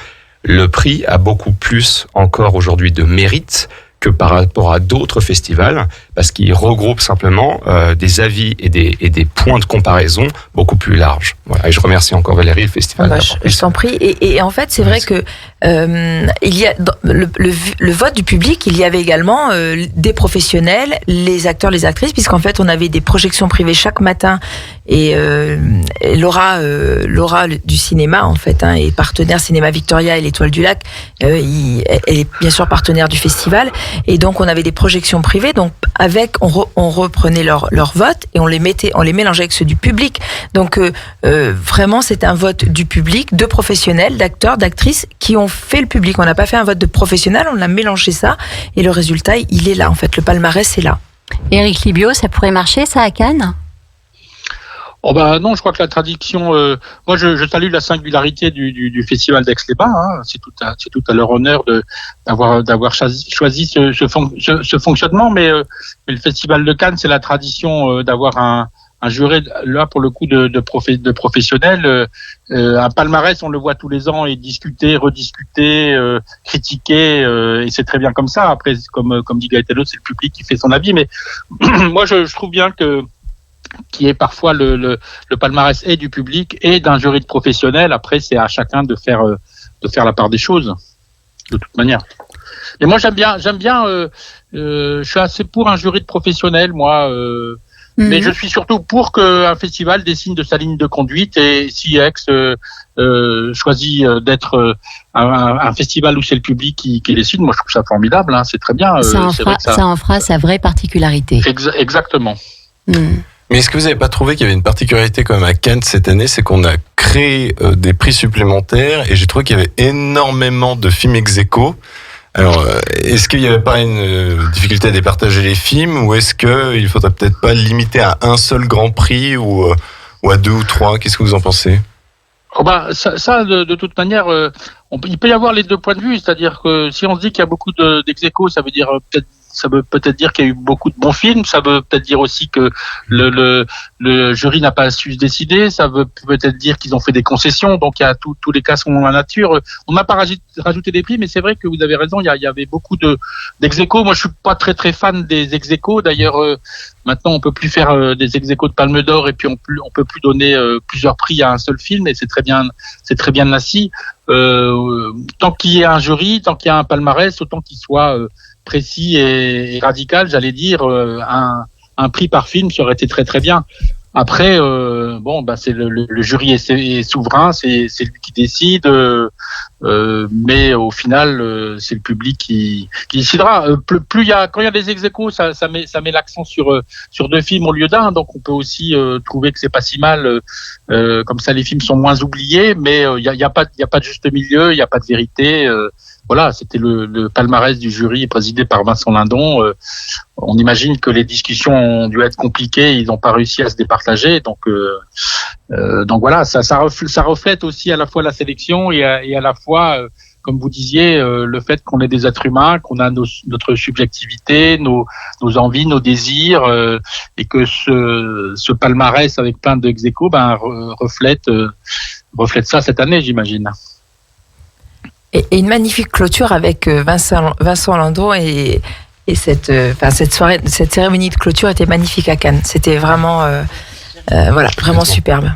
le prix a beaucoup plus encore aujourd'hui de mérite que par rapport à d'autres festivals, parce qu'il regroupe simplement des avis et des points de comparaison beaucoup plus larges. Voilà. Et je remercie encore Valérie, le festival. Je t'en prie. Et en fait, c'est vrai que il y a dans le vote du public, il y avait également des professionnels, les acteurs, les actrices, puisqu'en fait, on avait des projections privées chaque matin. Et Laura du cinéma en fait est partenaire Cinéma Victoria et l'Étoile du Lac. Elle est bien sûr partenaire du festival. Et donc on avait des projections privées. Donc on reprenait leur vote et on les mélangeait avec ceux du public. Donc vraiment c'est un vote du public, de professionnels, d'acteurs, d'actrices qui ont fait le public. On n'a pas fait un vote de professionnels, on a mélangé ça et le résultat il est là en fait. Le palmarès est là. Éric Libio, ça pourrait marcher ça à Cannes? Oh non, je crois que la traduction. Moi, je salue la singularité du festival d'Aix-les-Bains. C'est tout à leur honneur d'avoir choisi ce fonctionnement. Mais le festival de Cannes, c'est la tradition d'avoir un jury là pour le coup de professionnels. Un palmarès, on le voit tous les ans, est discuté, rediscuté, critiqué, et c'est très bien comme ça. Après, comme dit Gaetano, c'est le public qui fait son avis. Mais moi, je trouve bien qui est parfois le palmarès et du public et d'un jury de professionnels. Après, c'est à chacun de faire la part des choses, de toute manière. Et moi, j'aime bien. Je suis assez pour un jury de professionnels, moi. Mais je suis surtout pour qu'un festival dessine de sa ligne de conduite. Et si Aix choisit d'être un festival où c'est le public qui décide, moi, je trouve ça formidable. C'est très bien. Ça en fera sa vraie particularité. Exactement. Mais est-ce que vous n'avez pas trouvé qu'il y avait une particularité quand même à Cannes cette année, c'est qu'on a créé des prix supplémentaires et j'ai trouvé qu'il y avait énormément de films ex-aequo. Alors, est-ce qu'il n'y avait pas une difficulté à départager les films ou est-ce qu'il ne faudrait peut-être pas limiter à un seul grand prix ou à 2 ou 3? Qu'est-ce que vous en pensez? Ça de toute manière, il peut y avoir les deux points de vue, c'est-à-dire que si on se dit qu'il y a beaucoup d'ex-aequo, ça veut peut-être dire qu'il y a eu beaucoup de bons films. Ça veut peut-être dire aussi que le jury n'a pas su se décider. Ça veut peut-être dire qu'ils ont fait des concessions. Donc, il y a tous les cas sont dans la nature. On n'a pas rajouté des prix, mais c'est vrai que vous avez raison. Il y avait beaucoup d'ex-aequo. Moi, je suis pas très très fan des ex-aequo. D'ailleurs, maintenant, on peut plus faire des ex-aequo de Palme d'Or et puis on peut plus donner plusieurs prix à un seul film. Et c'est très bien ainsi. Tant qu'il y a un jury, tant qu'il y a un palmarès, autant qu'il soit précis et radical, j'allais dire, un prix par film, ça aurait été très très bien. Après, c'est le jury est souverain, c'est lui qui décide, mais au final, c'est le public qui décidera. Quand il y a des ex-aequo, ça met l'accent sur deux films au lieu d'un, donc on peut aussi trouver que c'est pas si mal. Comme ça, les films sont moins oubliés, mais il y a pas de juste milieu, il y a pas de vérité. Voilà, c'était le palmarès du jury présidé par Vincent Lindon. On imagine que les discussions ont dû être compliquées, ils n'ont pas réussi à se départager. Donc voilà, ça reflète aussi à la fois la sélection et à la fois, comme vous disiez, le fait qu'on est des êtres humains, qu'on a notre subjectivité, nos envies, nos désirs, et que ce palmarès avec plein d'ex-aequo reflète ça cette année, j'imagine. Et une magnifique clôture avec Vincent Lindon et cette cérémonie de clôture était magnifique à Cannes. C'était vraiment, vraiment superbe.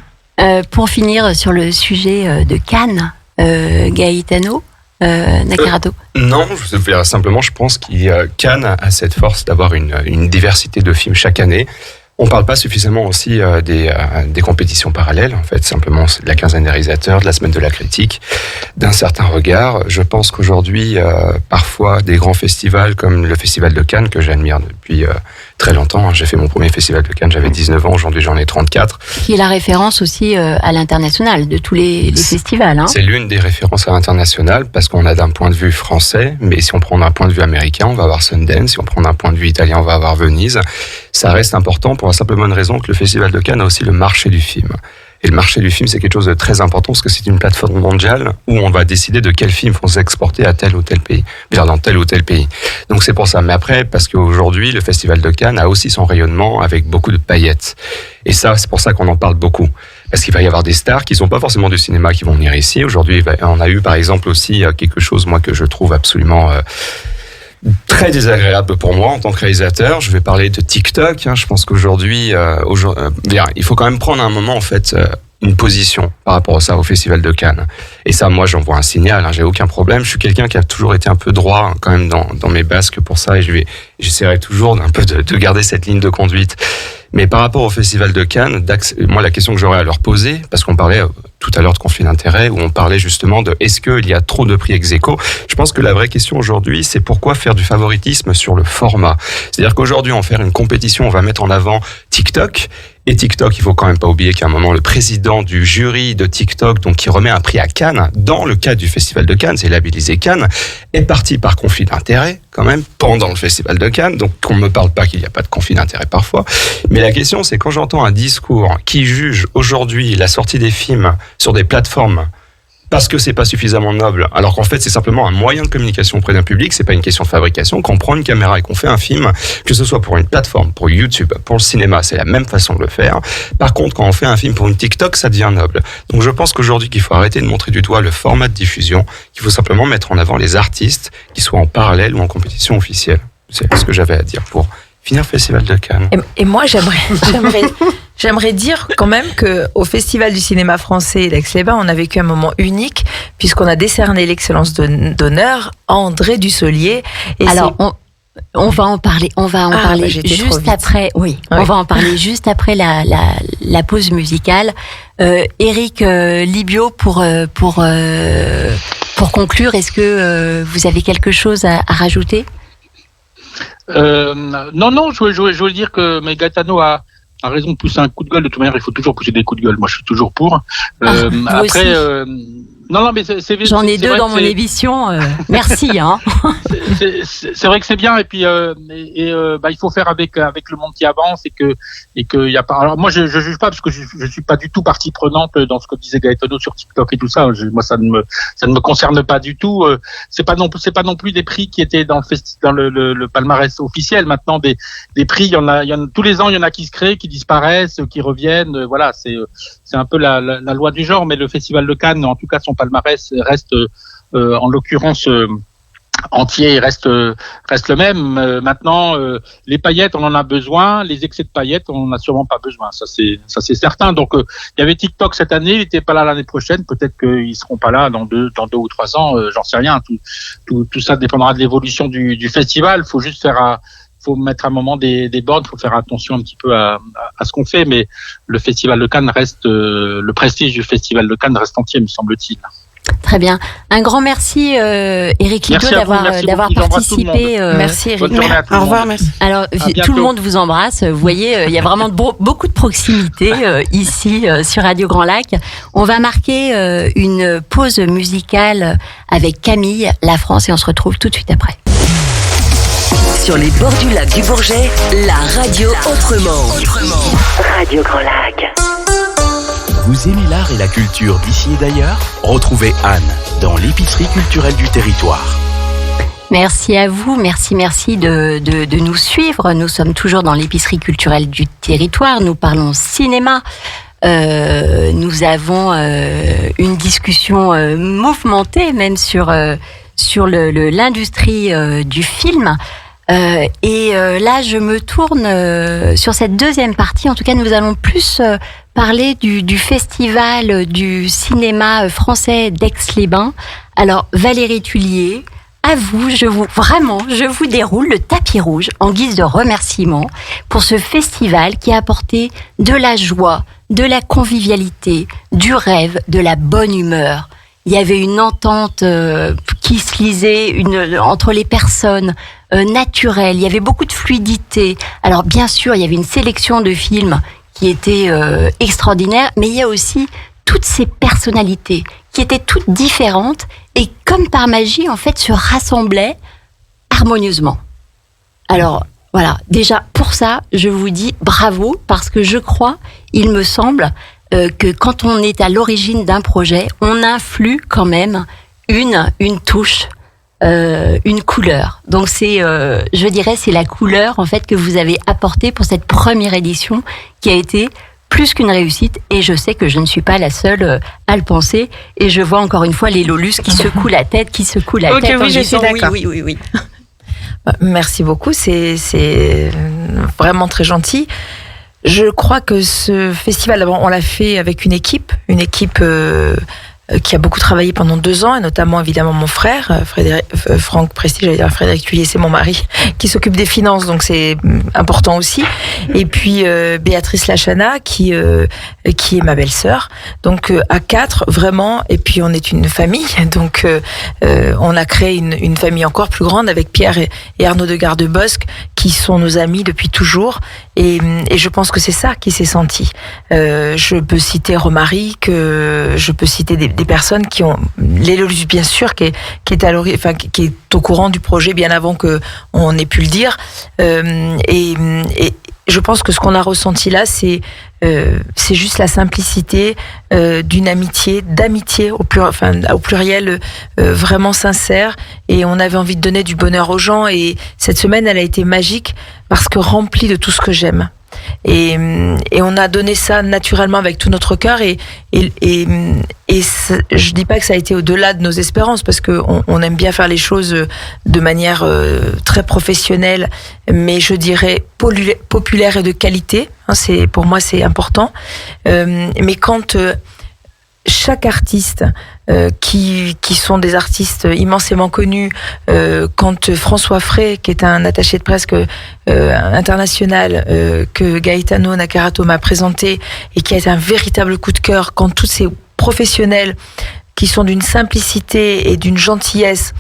Pour finir sur le sujet de Cannes, Gaetano, Nakarato? Non, simplement, je pense qu'il Cannes a cette force d'avoir une diversité de films chaque année. On ne parle pas suffisamment aussi des compétitions parallèles, en fait, simplement de la quinzaine des réalisateurs, de la semaine de la critique, d'un certain regard. Je pense qu'aujourd'hui, parfois, des grands festivals comme le Festival de Cannes, que j'admire depuis très longtemps, j'ai fait mon premier Festival de Cannes, j'avais 19 ans, aujourd'hui j'en ai 34. Qui est la référence aussi à l'international de tous les festivals. Hein. C'est l'une des références à l'international, parce qu'on a d'un point de vue français, mais si on prend d'un point de vue américain, on va avoir Sundance, si on prend d'un point de vue italien, on va avoir Venise. Ça reste important pour la simple bonne raison que le Festival de Cannes a aussi le marché du film. Et le marché du film, c'est quelque chose de très important parce que c'est une plateforme mondiale où on va décider de quels films vont s'exporter à tel ou tel pays, dans tel ou tel pays. Donc c'est pour ça. Mais après, parce qu'aujourd'hui, le Festival de Cannes a aussi son rayonnement avec beaucoup de paillettes. Et ça, c'est pour ça qu'on en parle beaucoup. Parce qu'il va y avoir des stars qui ne sont pas forcément du cinéma qui vont venir ici. Aujourd'hui, on a eu par exemple aussi quelque chose, moi, que je trouve absolument très désagréable pour moi en tant que réalisateur. Je vais parler de TikTok. Je pense qu'aujourd'hui, il faut quand même prendre un moment en fait une position par rapport à ça au Festival de Cannes. Et ça, moi, j'envoie un signal. J'ai aucun problème. Je suis quelqu'un qui a toujours été un peu droit quand même dans mes basques pour ça. Et j'essaierai toujours un peu de garder cette ligne de conduite. Mais par rapport au Festival de Cannes, moi, la question que j'aurais à leur poser, parce qu'on parlait tout à l'heure de conflit d'intérêts, où on parlait justement de est-ce qu'il y a trop de prix ex-aequo. Je pense que la vraie question aujourd'hui, c'est pourquoi faire du favoritisme sur le format. C'est-à-dire qu'aujourd'hui, on va faire une compétition, on va mettre en avant TikTok. Et TikTok, il faut quand même pas oublier qu'à un moment, le président du jury de TikTok, donc qui remet un prix à Cannes, dans le cadre du Festival de Cannes, c'est labellisé Cannes, est parti par conflit d'intérêts, quand même, pendant le Festival de Cannes. Donc, on me parle pas qu'il n'y a pas de conflit d'intérêts parfois. Mais la question, c'est quand j'entends un discours qui juge aujourd'hui la sortie des films sur des plateformes parce que c'est pas suffisamment noble, alors qu'en fait c'est simplement un moyen de communication auprès d'un public, c'est pas une question de fabrication. Quand on prend une caméra et qu'on fait un film, que ce soit pour une plateforme, pour YouTube, pour le cinéma, c'est la même façon de le faire. Par contre, quand on fait un film pour une TikTok, ça devient noble. Donc je pense qu'aujourd'hui qu'il faut arrêter de montrer du doigt le format de diffusion, qu'il faut simplement mettre en avant les artistes qui soient en parallèle ou en compétition officielle. C'est ce que j'avais à dire pour finir le Festival de Cannes. Et moi, j'aimerais dire quand même qu'au Festival du cinéma français d'Aix-les-Bains, on a vécu un moment unique puisqu'on a décerné l'excellence d'honneur à André Dussolier. Et alors, on va en parler. On va en parler juste après. Oui, on va en parler juste après la pause musicale. Éric Libio, pour conclure, est-ce que vous avez quelque chose à rajouter? Non, je voulais dire que Gaetano a raison de pousser un coup de gueule. De toute manière, il faut toujours pousser des coups de gueule. Moi, je suis toujours pour. Après, non, mais j'en ai deux dans mon émission. Merci. Hein. C'est vrai que c'est bien. Et puis, il faut faire avec le monde qui avance et que y a pas. Alors moi, je juge pas parce que je suis pas du tout partie prenante dans ce que disait Gaetano sur TikTok et tout ça. Moi, ça ne me concerne pas du tout. C'est pas non plus des prix qui étaient dans le palmarès officiel. Maintenant, des prix, il y en a tous les ans, il y en a qui se créent, qui disparaissent, qui reviennent. Voilà, c'est un peu la loi du genre. Mais le Festival de Cannes, en tout cas, son palmarès reste en l'occurrence entier, il reste le même. Maintenant, les paillettes, on en a besoin. Les excès de paillettes, on n'en a sûrement pas besoin. Ça c'est certain. Donc, il y avait TikTok cette année, il n'était pas là l'année prochaine. Peut-être qu'ils seront pas là dans deux ou 3 ans. J'en sais rien. Tout ça dépendra de l'évolution du festival. Faut juste faut mettre à un moment des bornes, faut faire attention un petit peu à ce qu'on fait, mais le Festival de Cannes reste, le prestige du Festival de Cannes reste entier, me semble-t-il. Très bien. Un grand merci, Éric Libio, d'avoir participé. Merci, Éric. Au revoir, merci. Alors, tout le monde vous embrasse. Vous voyez, il y a vraiment beaucoup de proximité ici sur Radio Grand Lac. On va marquer une pause musicale avec Camille, La France, et on se retrouve tout de suite après. Sur les bords du lac du Bourget, la radio autrement. Radio Grand Lac. Vous aimez l'art et la culture d'ici et d'ailleurs? Retrouvez Anne dans l'épicerie culturelle du territoire. Merci à vous, merci de nous suivre. Nous sommes toujours dans l'épicerie culturelle du territoire. Nous parlons cinéma. Nous avons une discussion mouvementée même sur l'industrie du film. Là, je me tourne sur cette deuxième partie. En tout cas, nous allons plus parler du festival du cinéma français d'Aix-les-Bains Alors, Valérie Tullier, à vous, je vous déroule le tapis rouge en guise de remerciement pour ce festival qui a apporté de la joie, de la convivialité, du rêve, de la bonne humeur. Il y avait une entente qui se lisait entre les personnes naturelle. Il y avait beaucoup de fluidité. Alors bien sûr, il y avait une sélection de films qui était extraordinaire, mais il y a aussi toutes ces personnalités qui étaient toutes différentes et comme par magie, en fait, se rassemblaient harmonieusement. Alors voilà, déjà pour ça, je vous dis bravo parce que je crois, il me semble, que quand on est à l'origine d'un projet, on influe quand même une touche, une couleur. Donc c'est, je dirais, c'est la couleur en fait que vous avez apportée pour cette première édition qui a été plus qu'une réussite. Et je sais que je ne suis pas la seule à le penser. Et je vois encore une fois les Lolus qui secouent la tête, Ok, oui, je suis d'accord. Oui. Merci beaucoup, c'est vraiment très gentil. Je crois que ce festival, on l'a fait avec une équipe qui a beaucoup travaillé pendant 2 ans, et notamment évidemment mon frère, Franck Prestige, j'allais dire Frédéric Tullier, c'est mon mari, qui s'occupe des finances, donc c'est important aussi. Et puis Béatrice Lachana, qui est ma belle-sœur. Donc à 4, vraiment, et puis on est une famille, donc on a créé une famille encore plus grande avec Pierre et Arnaud de Gardebosque, qui sont nos amis depuis toujours. Et je pense que c'est ça qui s'est senti. Je peux citer Romaric, je peux citer des personnes qui ont l'Élolus bien sûr qui est au courant du projet bien avant que on ait pu le dire. Et je pense que ce qu'on a ressenti là, c'est juste la simplicité d'une d'amitié au pluriel, vraiment sincère. Et on avait envie de donner du bonheur aux gens. Et cette semaine, elle a été magique parce que remplie de tout ce que j'aime. Et on a donné ça naturellement avec tout notre cœur. Et je dis pas que ça a été au-delà de nos espérances parce que on aime bien faire les choses de manière très professionnelle, mais je dirais populaire et de qualité. Pour moi, c'est important. Mais quand chaque artiste qui sont des artistes immensément connus, quand François Frey, qui est un attaché de presse international, que Gaetano Nakarato m'a présenté et qui a été un véritable coup de cœur, quand tous ces professionnels qui sont d'une simplicité et d'une gentillesse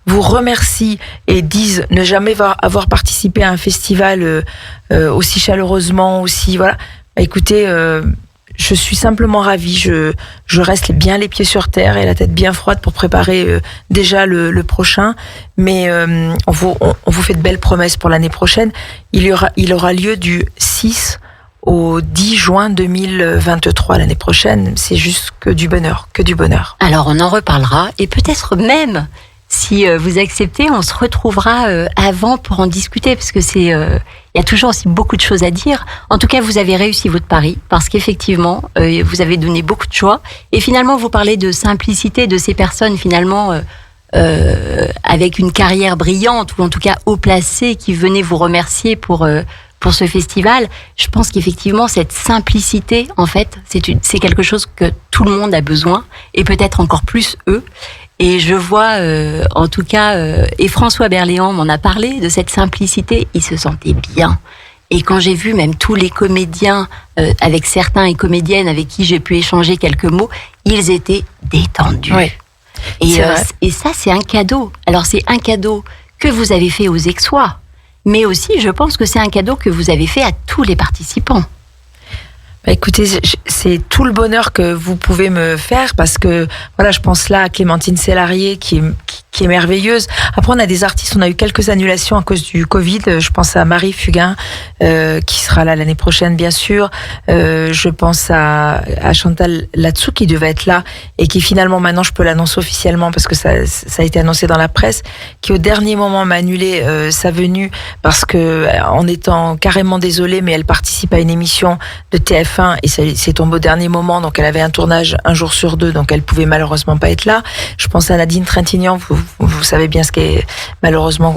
vous remercient et disent ne jamais avoir participé à un festival aussi chaleureusement, aussi voilà. Écoutez, je suis simplement ravie. Je reste bien les pieds sur terre et la tête bien froide pour préparer déjà le prochain. Mais on vous fait de belles promesses pour l'année prochaine. Il aura lieu du 6 au 10 juin 2023 l'année prochaine. C'est juste que du bonheur. Alors on en reparlera et peut-être même si vous acceptez, on se retrouvera avant pour en discuter parce que il y a toujours aussi beaucoup de choses à dire. En tout cas, vous avez réussi votre pari parce qu'effectivement, vous avez donné beaucoup de choix. Et finalement, vous parlez de simplicité de ces personnes finalement avec une carrière brillante ou en tout cas haut placée qui venaient vous remercier pour ce festival. Je pense qu'effectivement, cette simplicité, en fait, c'est quelque chose que tout le monde a besoin et peut-être encore plus eux. Et je vois, en tout cas, et François Berléand m'en a parlé, de cette simplicité, il se sentait bien. Et quand j'ai vu même tous les comédiens, avec certains et comédiennes avec qui j'ai pu échanger quelques mots, ils étaient détendus. Oui, et ça, c'est un cadeau. Alors, c'est un cadeau que vous avez fait aux Aixois, mais aussi, je pense que c'est un cadeau que vous avez fait à tous les participants. Écoutez, c'est tout le bonheur que vous pouvez me faire parce que voilà, je pense là à Clémentine Sélarié qui est merveilleuse. Après, on a des artistes, on a eu quelques annulations à cause du Covid. Je pense à Marie Fugain qui sera là l'année prochaine, bien sûr. Je pense à Chantal Latsou qui devait être là et qui finalement maintenant je peux l'annoncer officiellement parce que ça a été annoncé dans la presse, qui au dernier moment m'a annulé sa venue parce que en étant carrément désolée, mais elle participe à une émission de TF1 et c'est tombé au dernier moment, donc elle avait un tournage 1 jour sur 2, donc elle pouvait malheureusement pas être là. Je pense à Nadine Trintignant, vous vous savez bien ce qu'est, malheureusement,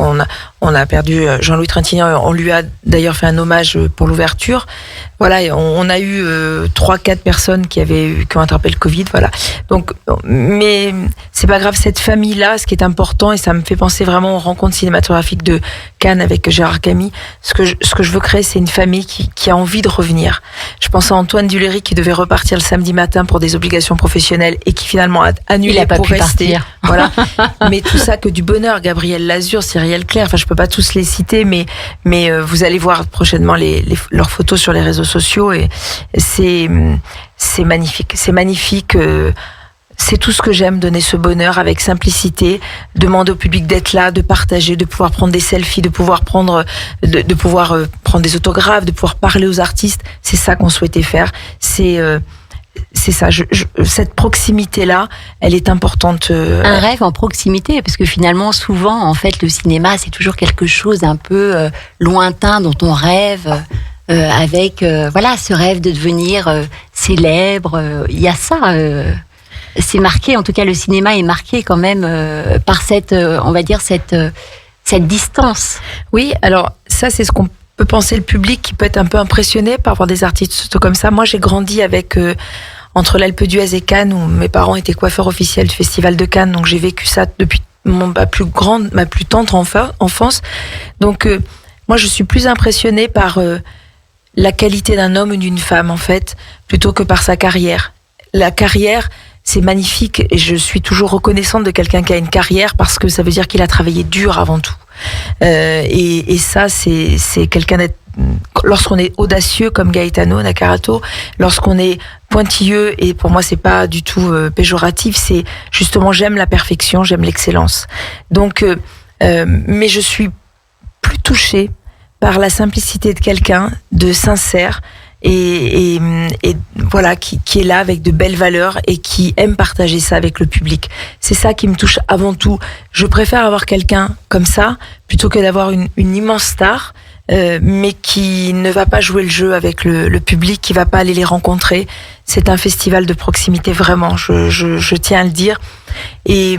on a perdu Jean-Louis Trintignant. On lui a d'ailleurs fait un hommage pour l'ouverture. Voilà, on a eu 3-4 personnes qui ont attrapé le Covid. Voilà. Donc, mais c'est pas grave. Cette famille-là, ce qui est important, et ça me fait penser vraiment aux rencontres cinématographiques de Cannes avec Gérard Camille. Ce que je veux créer, c'est une famille qui a envie de revenir. Je pense à Antoine Duléry qui devait repartir le samedi matin pour des obligations professionnelles et qui finalement a annulé pour rester. Voilà. Mais tout ça que du bonheur. Gabriel Lazur, Cyrielle Claire. Enfin, je peux pas tous les citer, mais vous allez voir prochainement leurs photos sur les réseaux sociaux et c'est magnifique. C'est magnifique. C'est tout ce que j'aime, donner ce bonheur avec simplicité, demander au public d'être là, de partager, de pouvoir prendre des selfies, de pouvoir prendre des autographes, de pouvoir parler aux artistes. C'est ça qu'on souhaitait faire. C'est ça. Cette proximité-là, elle est importante. Un rêve en proximité, parce que finalement, souvent, en fait, le cinéma, c'est toujours quelque chose un peu lointain dont on rêve. Avec ce rêve de devenir célèbre, il y a ça. C'est marqué, en tout cas, le cinéma est marqué quand même par cette distance. Oui, alors ça, c'est ce qu'on peut penser le public qui peut être un peu impressionné par voir des artistes comme ça. Moi, j'ai grandi avec entre l'Alpe d'Huez et Cannes, où mes parents étaient coiffeurs officiels du Festival de Cannes, donc j'ai vécu ça depuis ma plus tendre enfance. Donc, moi, je suis plus impressionnée par la qualité d'un homme ou d'une femme, en fait, plutôt que par sa carrière. La carrière, c'est magnifique et je suis toujours reconnaissante de quelqu'un qui a une carrière parce que ça veut dire qu'il a travaillé dur avant tout. Et ça, c'est quelqu'un d'être... Lorsqu'on est audacieux comme Gaetano Naccarato, lorsqu'on est pointilleux, et pour moi c'est pas du tout péjoratif, c'est justement j'aime la perfection, j'aime l'excellence. Donc, mais je suis plus touchée par la simplicité de quelqu'un, de sincère, et voilà, qui est là avec de belles valeurs et qui aime partager ça avec le public. C'est ça qui me touche avant tout. Je préfère avoir quelqu'un comme ça plutôt que d'avoir une immense star, mais qui ne va pas jouer le jeu avec le public, qui va pas aller les rencontrer. C'est un festival de proximité, vraiment, je tiens à le dire. Et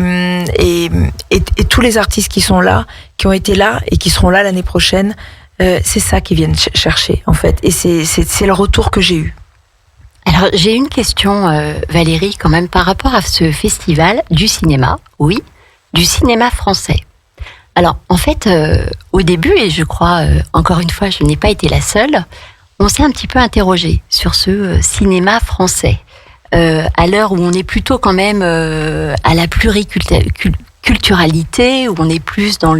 tous les artistes qui sont là, qui ont été là et qui seront là l'année prochaine, c'est ça qu'ils viennent chercher, en fait. Et c'est le retour que j'ai eu. Alors, j'ai une question, Valérie, quand même, par rapport à ce festival du cinéma, oui, du cinéma français. Alors, en fait, au début, et je crois, encore une fois, je n'ai pas été la seule, on s'est un petit peu interrogé sur ce cinéma français. À l'heure où on est plutôt quand même à la pluriculturalité, où on est plus dans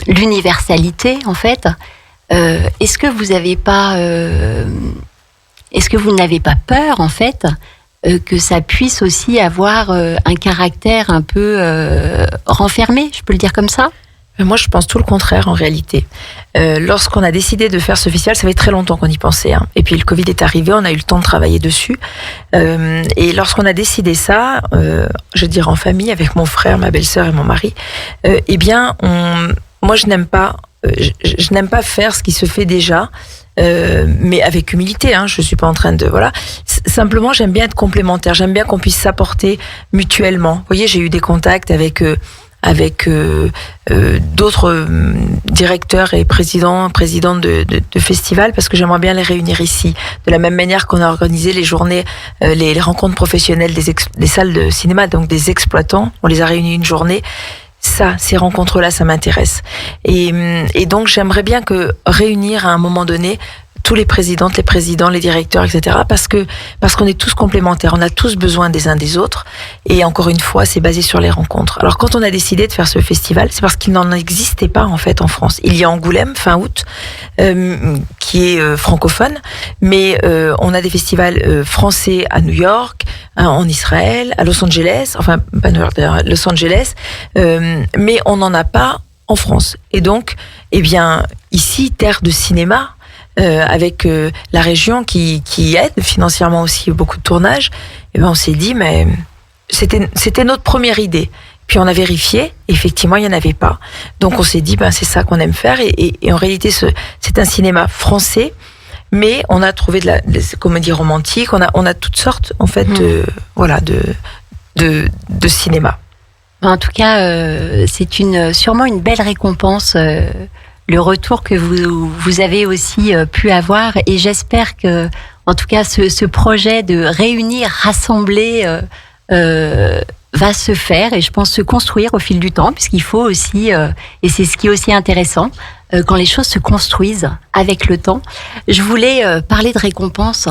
l'universalité, en fait. Est-ce que vous n'avez pas peur, en fait, que ça puisse aussi avoir un caractère un peu renfermé, je peux le dire comme ça? Moi, je pense tout le contraire, en réalité. Lorsqu'on a décidé de faire ce festival, ça fait très longtemps qu'on y pensait. Hein. Et puis, le Covid est arrivé, on a eu le temps de travailler dessus. Et lorsqu'on a décidé ça, je dirais en famille, avec mon frère, ma belle-sœur et mon mari, eh bien, moi, je n'aime pas faire ce qui se fait déjà. Mais avec humilité, hein, je suis pas en train de... Voilà. Simplement, j'aime bien être complémentaire. J'aime bien qu'on puisse s'apporter mutuellement. Vous voyez, j'ai eu des contacts avec d'autres directeurs et présidents de festivals, parce que j'aimerais bien les réunir ici. De la même manière qu'on a organisé les journées, les rencontres professionnelles des salles de cinéma, donc des exploitants. On les a réunis une journée. Ça, ces rencontres-là, ça m'intéresse. Et donc, j'aimerais bien que réunir à un moment donné tous les présidentes, les présidents, les directeurs, etc. Parce qu'on est tous complémentaires. On a tous besoin des uns des autres. Et encore une fois, c'est basé sur les rencontres. Alors, quand on a décidé de faire ce festival, c'est parce qu'il n'en existait pas, en fait, en France. Il y a Angoulême, fin août, qui est francophone. Mais on a des festivals français à New York, en Israël, à Los Angeles. Enfin, pas New York, d'ailleurs, Los Angeles. Mais on n'en a pas en France. Et donc, eh bien, ici, terre de cinéma, avec la région qui aide financièrement aussi beaucoup de tournages, et ben on s'est dit, mais c'était notre première idée. Puis on a vérifié, effectivement il n'y en avait pas. Donc on s'est dit, ben c'est ça qu'on aime faire, et en réalité c'est un cinéma français, mais on a trouvé de la comédie romantique, on a toutes sortes en fait de cinéma. En tout cas, c'est sûrement une belle récompense, le retour que vous avez aussi pu avoir. Et j'espère que, en tout cas, ce projet de réunir, rassembler, va se faire et je pense se construire au fil du temps, puisqu'il faut aussi, et c'est ce qui est aussi intéressant, quand les choses se construisent avec le temps. Je voulais parler de récompense.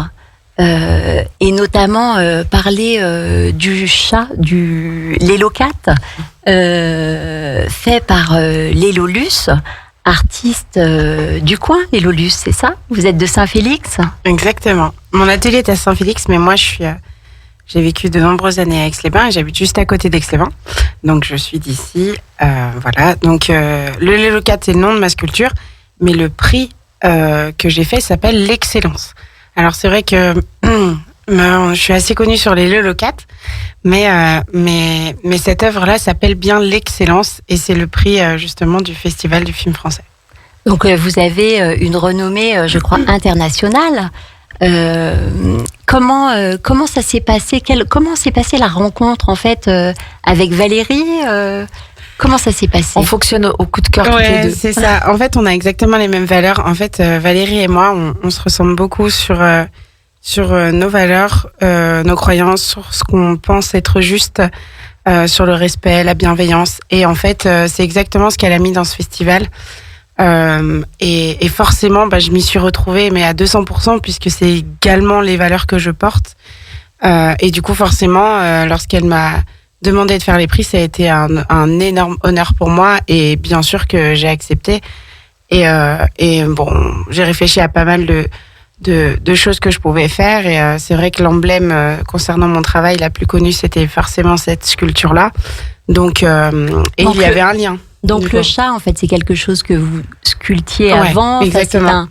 Et notamment parler du chat, du Lélocat, fait par Lélolus, artiste du coin. Lélolus, c'est ça? Vous êtes de Saint-Félix? Exactement. Mon atelier est à Saint-Félix, mais moi j'ai vécu de nombreuses années à Aix-les-Bains et j'habite juste à côté d'Aix-les-Bains. Donc je suis d'ici. Voilà. Donc le Lélocat, c'est le nom de ma sculpture, mais le prix que j'ai fait s'appelle l'Excellence. Alors c'est vrai que je suis assez connue sur les Lélocat, mais cette œuvre-là s'appelle bien l'Excellence et c'est le prix justement du Festival du film français. Donc vous avez une renommée, je crois, internationale. Comment ça s'est passé? Comment s'est passée la rencontre en fait avec Valérie? Comment ça s'est passé? On fonctionne au coup de cœur toutes les deux. C'est ça. En fait, on a exactement les mêmes valeurs. En fait, Valérie et moi, on se ressemble beaucoup sur nos valeurs, nos croyances, sur ce qu'on pense être juste, sur le respect, la bienveillance. Et en fait, c'est exactement ce qu'elle a mis dans ce festival. Et forcément, je m'y suis retrouvée, mais à 200%, puisque c'est également les valeurs que je porte. Et du coup, forcément, lorsqu'elle m'a demandé de faire les prix, ça a été un énorme honneur pour moi et bien sûr que j'ai accepté. Et bon, j'ai réfléchi à pas mal de choses que je pouvais faire et c'est vrai que l'emblème concernant mon travail la plus connue, c'était forcément cette sculpture-là. Donc, il y avait un lien. Donc le chat, en fait, c'est quelque chose que vous sculptiez avant. Exactement.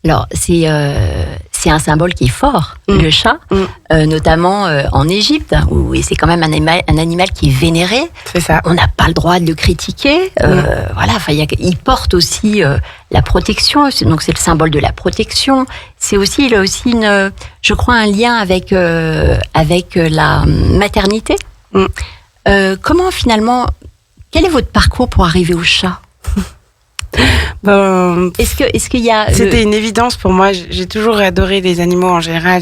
Alors, c'est un symbole qui est fort, le chat, notamment en Égypte, où c'est quand même un animal qui est vénéré. C'est ça. On n'a pas le droit de le critiquer. Voilà, il porte aussi la protection, donc c'est le symbole de la protection. Il a aussi je crois, un lien avec la maternité. Comment finalement, quel est votre parcours pour arriver au chat? Est-ce qu'il y a... C'était une évidence pour moi. J'ai toujours adoré les animaux en général.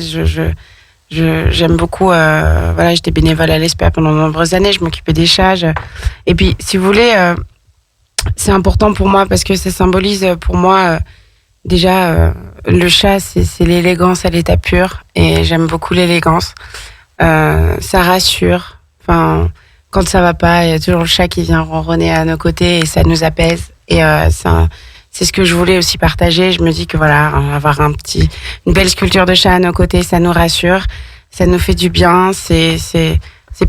J'aime beaucoup. Voilà, j'étais bénévole à l'ESPA pendant de nombreuses années. Je m'occupais des chats. Et puis, si vous voulez, c'est important pour moi parce que ça symbolise pour moi déjà le chat, c'est l'élégance à l'état pur. Et j'aime beaucoup l'élégance. Ça rassure. Enfin, quand ça va pas, il y a toujours le chat qui vient ronronner à nos côtés et ça nous apaise. Et c'est ce que je voulais aussi partager. Je me dis que voilà, avoir une belle sculpture de chat à nos côtés, ça nous rassure, ça nous fait du bien, c'est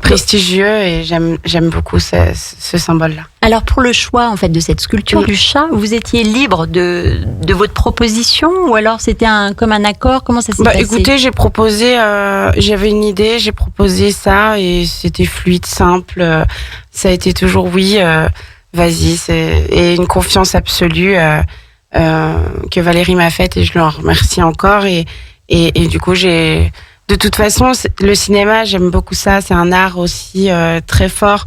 prestigieux et j'aime beaucoup ce symbole-là. Alors pour le choix en fait de cette sculpture du chat, vous étiez libre de votre proposition ou alors c'était comme un accord? Comment ça s'est passé? Écoutez, j'ai proposé, j'avais une idée, j'ai proposé ça et c'était fluide, simple. Ça a été toujours oui. Vas-y, et une confiance absolue que Valérie m'a faite et je lui en remercie encore et du coup de toute façon le cinéma, j'aime beaucoup ça, c'est un art aussi très fort.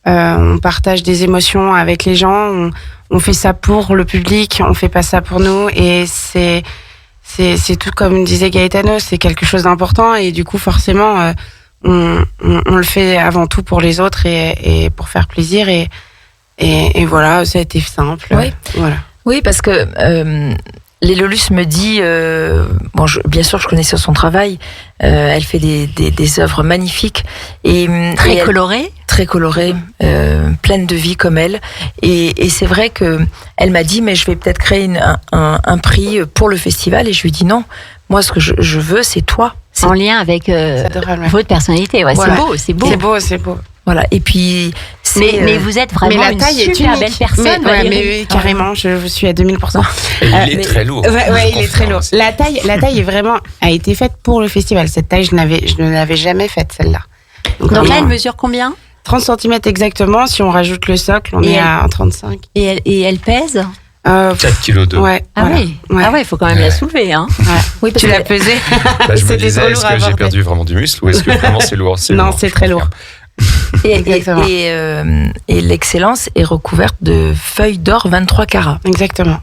On partage des émotions avec les gens, on fait ça pour le public, on fait pas ça pour nous et c'est tout comme disait Gaetano, c'est quelque chose d'important et du coup forcément on le fait avant tout pour les autres et pour faire plaisir et voilà, ça a été simple. Oui, voilà. Oui, parce que Lélolus me dit, bien sûr, je connaissais son travail. Elle fait des œuvres magnifiques et très colorées, pleines de vie comme elle. Et c'est vrai que elle m'a dit, mais je vais peut-être créer un prix pour le festival. Et je lui dis non. Moi, ce que je veux, c'est toi. En lien avec votre personnalité. Ouais, voilà. C'est beau. C'est beau. Voilà. Et puis, mais vous êtes vraiment une super belle personne. Mais carrément, je suis à 2000%. Il est très lourd. Ouais, il est très lourd. La taille est a été faite pour le festival. Cette taille, je ne l'avais jamais faite, celle-là. Donc là, elle mesure combien? 30 cm exactement. Si on rajoute le socle, on est à 35. Et elle pèse 4 kg d'eau. Ouais. Ah voilà. oui. Ah ouais, il faut quand même la soulever, hein. Ouais. Oui, tu l'as pesé. Je me disais, est-ce que j'ai perdu vraiment du muscle ou est-ce que vraiment c'est lourd? Non, c'est très lourd. Et l'excellence est recouverte de feuilles d'or 23 carats. Exactement.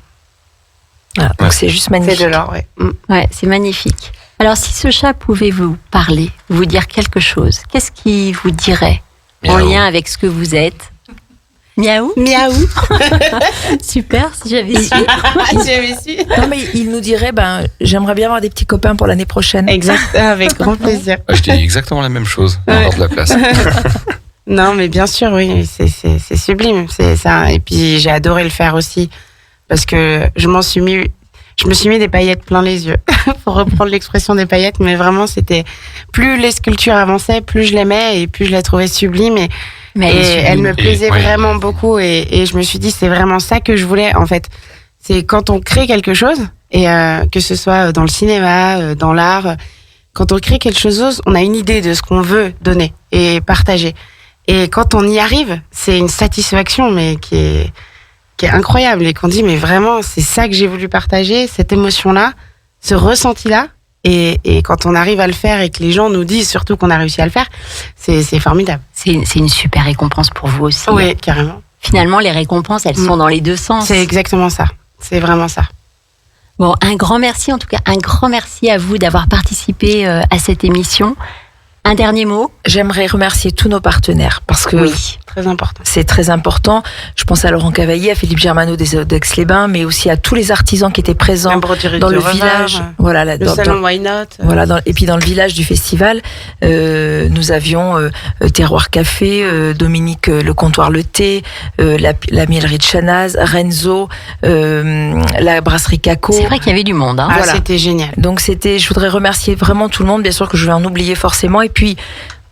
Voilà, donc c'est juste magnifique. C'est de l'or, oui. Ouais, c'est magnifique. Alors, si ce chat pouvait vous parler, vous dire quelque chose, qu'est-ce qu'il vous dirait en lien avec ce que vous êtes? Miaou. Miaou. Super, si j'avais su. Non, mais il nous dirait, j'aimerais bien avoir des petits copains pour l'année prochaine. Exact, avec grand plaisir. Je dis exactement la même chose, hors de la place. Non, mais bien sûr, oui, c'est sublime, c'est ça. Et puis j'ai adoré le faire aussi, parce que je me suis mis des paillettes plein les yeux, pour reprendre l'expression des paillettes, mais vraiment c'était, plus les sculptures avançaient, plus je l'aimais et plus je la trouvais sublime et elle me plaisait vraiment beaucoup et je me suis dit c'est vraiment ça que je voulais en fait. C'est quand on crée quelque chose et que ce soit dans le cinéma, dans l'art, quand on crée quelque chose, on a une idée de ce qu'on veut donner et partager. Et quand on y arrive, c'est une satisfaction mais qui est incroyable et qu'on dit mais vraiment c'est ça que j'ai voulu partager, cette émotion-là, ce ressenti-là. Et quand on arrive à le faire et que les gens nous disent surtout qu'on a réussi à le faire, c'est formidable. C'est une super récompense pour vous aussi. Oui, carrément. Finalement, les récompenses, elles sont dans les deux sens. C'est exactement ça. C'est vraiment ça. Bon, un grand merci, en tout cas, un grand merci à vous d'avoir participé à cette émission. Un dernier mot? J'aimerais remercier tous nos partenaires parce que très important. C'est très important. Je pense à Laurent Cavaillé, à Philippe Germano d'Aix-les-Bains, mais aussi à tous les artisans qui étaient présents dans le village. Voilà, le salon Why Not. Voilà, et puis dans le village du festival, nous avions Terroir Café, Dominique le comptoir Le Thé, la miellerie de Chanaz, Renzo, la brasserie Caco. C'est vrai qu'il y avait du monde. Hein. Voilà. C'était génial. Donc je voudrais remercier vraiment tout le monde. Bien sûr que je vais en oublier forcément. Et puis,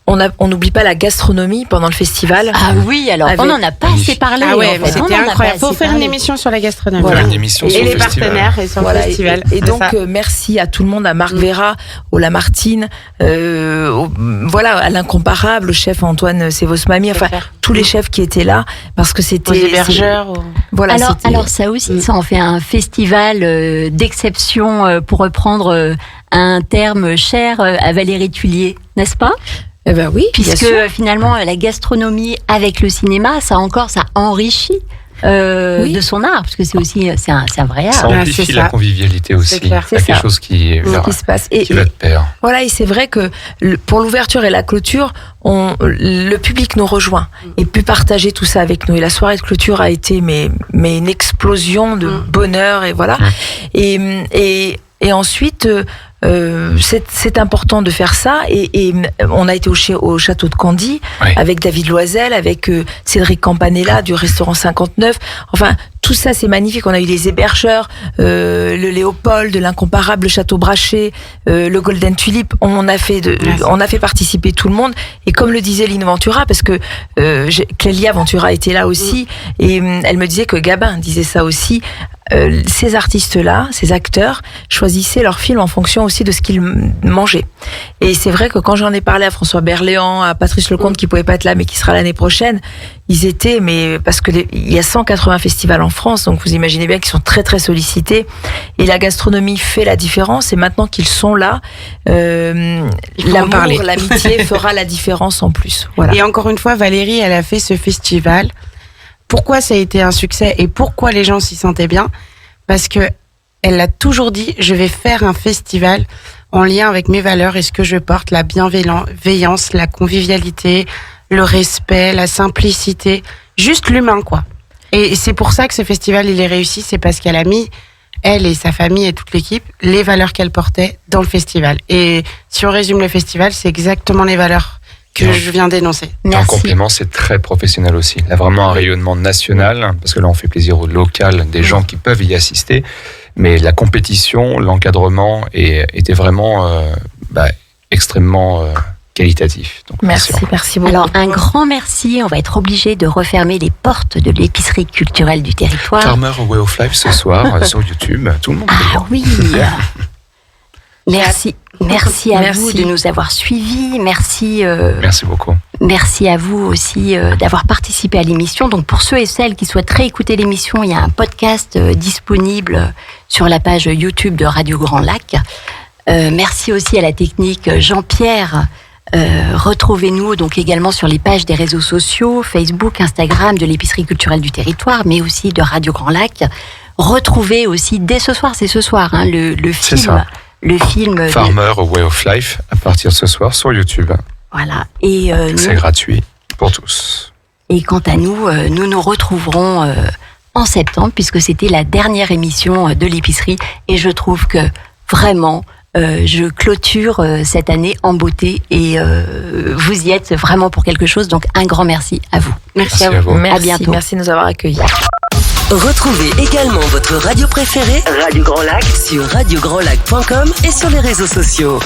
on n'oublie pas la gastronomie pendant le festival. Ah oui, alors on n'en a pas assez parlé. Ah ouais, en fait. c'était incroyable. Il faut faire une émission sur la gastronomie. Voilà. Une émission sur les le festival. Partenaires et sur le festival. Et donc, merci à tout le monde, à Marc Vera, au Lamartine, à l'Incomparable, au chef Antoine Sévos-Mami, enfin, tous les chefs qui étaient là, parce que c'était... Aux hébergeurs. Voilà, alors ça aussi, ça en fait un festival d'exception, pour reprendre un terme cher à Valérie Tullier, n'est-ce pas? Eh ben oui, puisque finalement la gastronomie avec le cinéma, ça enrichit de son art, parce que c'est aussi c'est un vrai art. Ça amplifie la convivialité aussi. C'est quelque chose qui se passe qui va de pair. Voilà, et c'est vrai que pour l'ouverture et la clôture, le public nous rejoint et peut partager tout ça avec nous. Et la soirée de clôture a été mais une explosion de bonheur et voilà. Et ensuite. C'est important de faire ça et on a été au château de Candy avec David Loisel, avec Cédric Campanella du restaurant 59. Enfin, tout ça c'est magnifique. On a eu les hébergeurs, le Léopold, l'Incomparable, le Château Brachet, le Golden Tulip. On a fait participer tout le monde. Et comme le disait Lynn Ventura, parce que Clélia Ventura était là aussi, et elle me disait que Gabin disait ça aussi. Ces artistes-là, ces acteurs, choisissaient leurs films en fonction aussi de ce qu'ils mangeaient. Et c'est vrai que quand j'en ai parlé à François Berléand, à Patrice Lecomte, qui pouvait pas être là, mais qui sera l'année prochaine, ils étaient, parce que il y a 180 festivals en France, donc vous imaginez bien qu'ils sont très très sollicités. Et la gastronomie fait la différence. Et maintenant qu'ils sont là, l'amour, l'amitié fera la différence en plus. Voilà. Et encore une fois, Valérie, elle a fait ce festival. Pourquoi ça a été un succès et pourquoi les gens s'y sentaient bien? Parce que elle a toujours dit, je vais faire un festival en lien avec mes valeurs et ce que je porte, la bienveillance, la convivialité, le respect, la simplicité, juste l'humain, quoi. Et c'est pour ça que ce festival, il est réussi, c'est parce qu'elle a mis, elle et sa famille et toute l'équipe, les valeurs qu'elle portait dans le festival. Et si on résume le festival, c'est exactement les valeurs que je viens d'énoncer. En complément, c'est très professionnel aussi. Là, vraiment un rayonnement national, parce que là, on fait plaisir au local, des gens qui peuvent y assister. Mais la compétition, l'encadrement était vraiment extrêmement qualitatif. Donc, merci beaucoup. Alors, un grand merci. On va être obligé de refermer les portes de l'épicerie culturelle du territoire. Farmer Way of Life ce soir sur YouTube. Tout le monde. Ah oui. Merci à vous de nous avoir suivis. Merci beaucoup. Merci à vous aussi d'avoir participé à l'émission. Donc pour ceux et celles qui souhaitent réécouter l'émission, il y a un podcast disponible sur la page YouTube de Radio Grand Lac. Merci aussi à la technique Jean-Pierre Retrouvez-nous donc également sur les pages des réseaux sociaux, Facebook, Instagram de l'épicerie culturelle du territoire, mais aussi de Radio Grand Lac. Retrouvez aussi dès ce soir, c'est ce soir, hein, le film. Le film Farmer A Way of Life à partir de ce soir sur YouTube. Voilà. Et c'est gratuit pour tous. Et quant à nous, nous nous retrouverons en septembre puisque c'était la dernière émission de l'épicerie et je trouve que vraiment je clôture cette année en beauté et vous y êtes vraiment pour quelque chose, donc un grand merci à vous. Merci à vous. Merci, à bientôt. merci de nous avoir accueillis. Retrouvez également votre radio préférée, Radio Grand Lac, sur radiograndlac.com et sur les réseaux sociaux.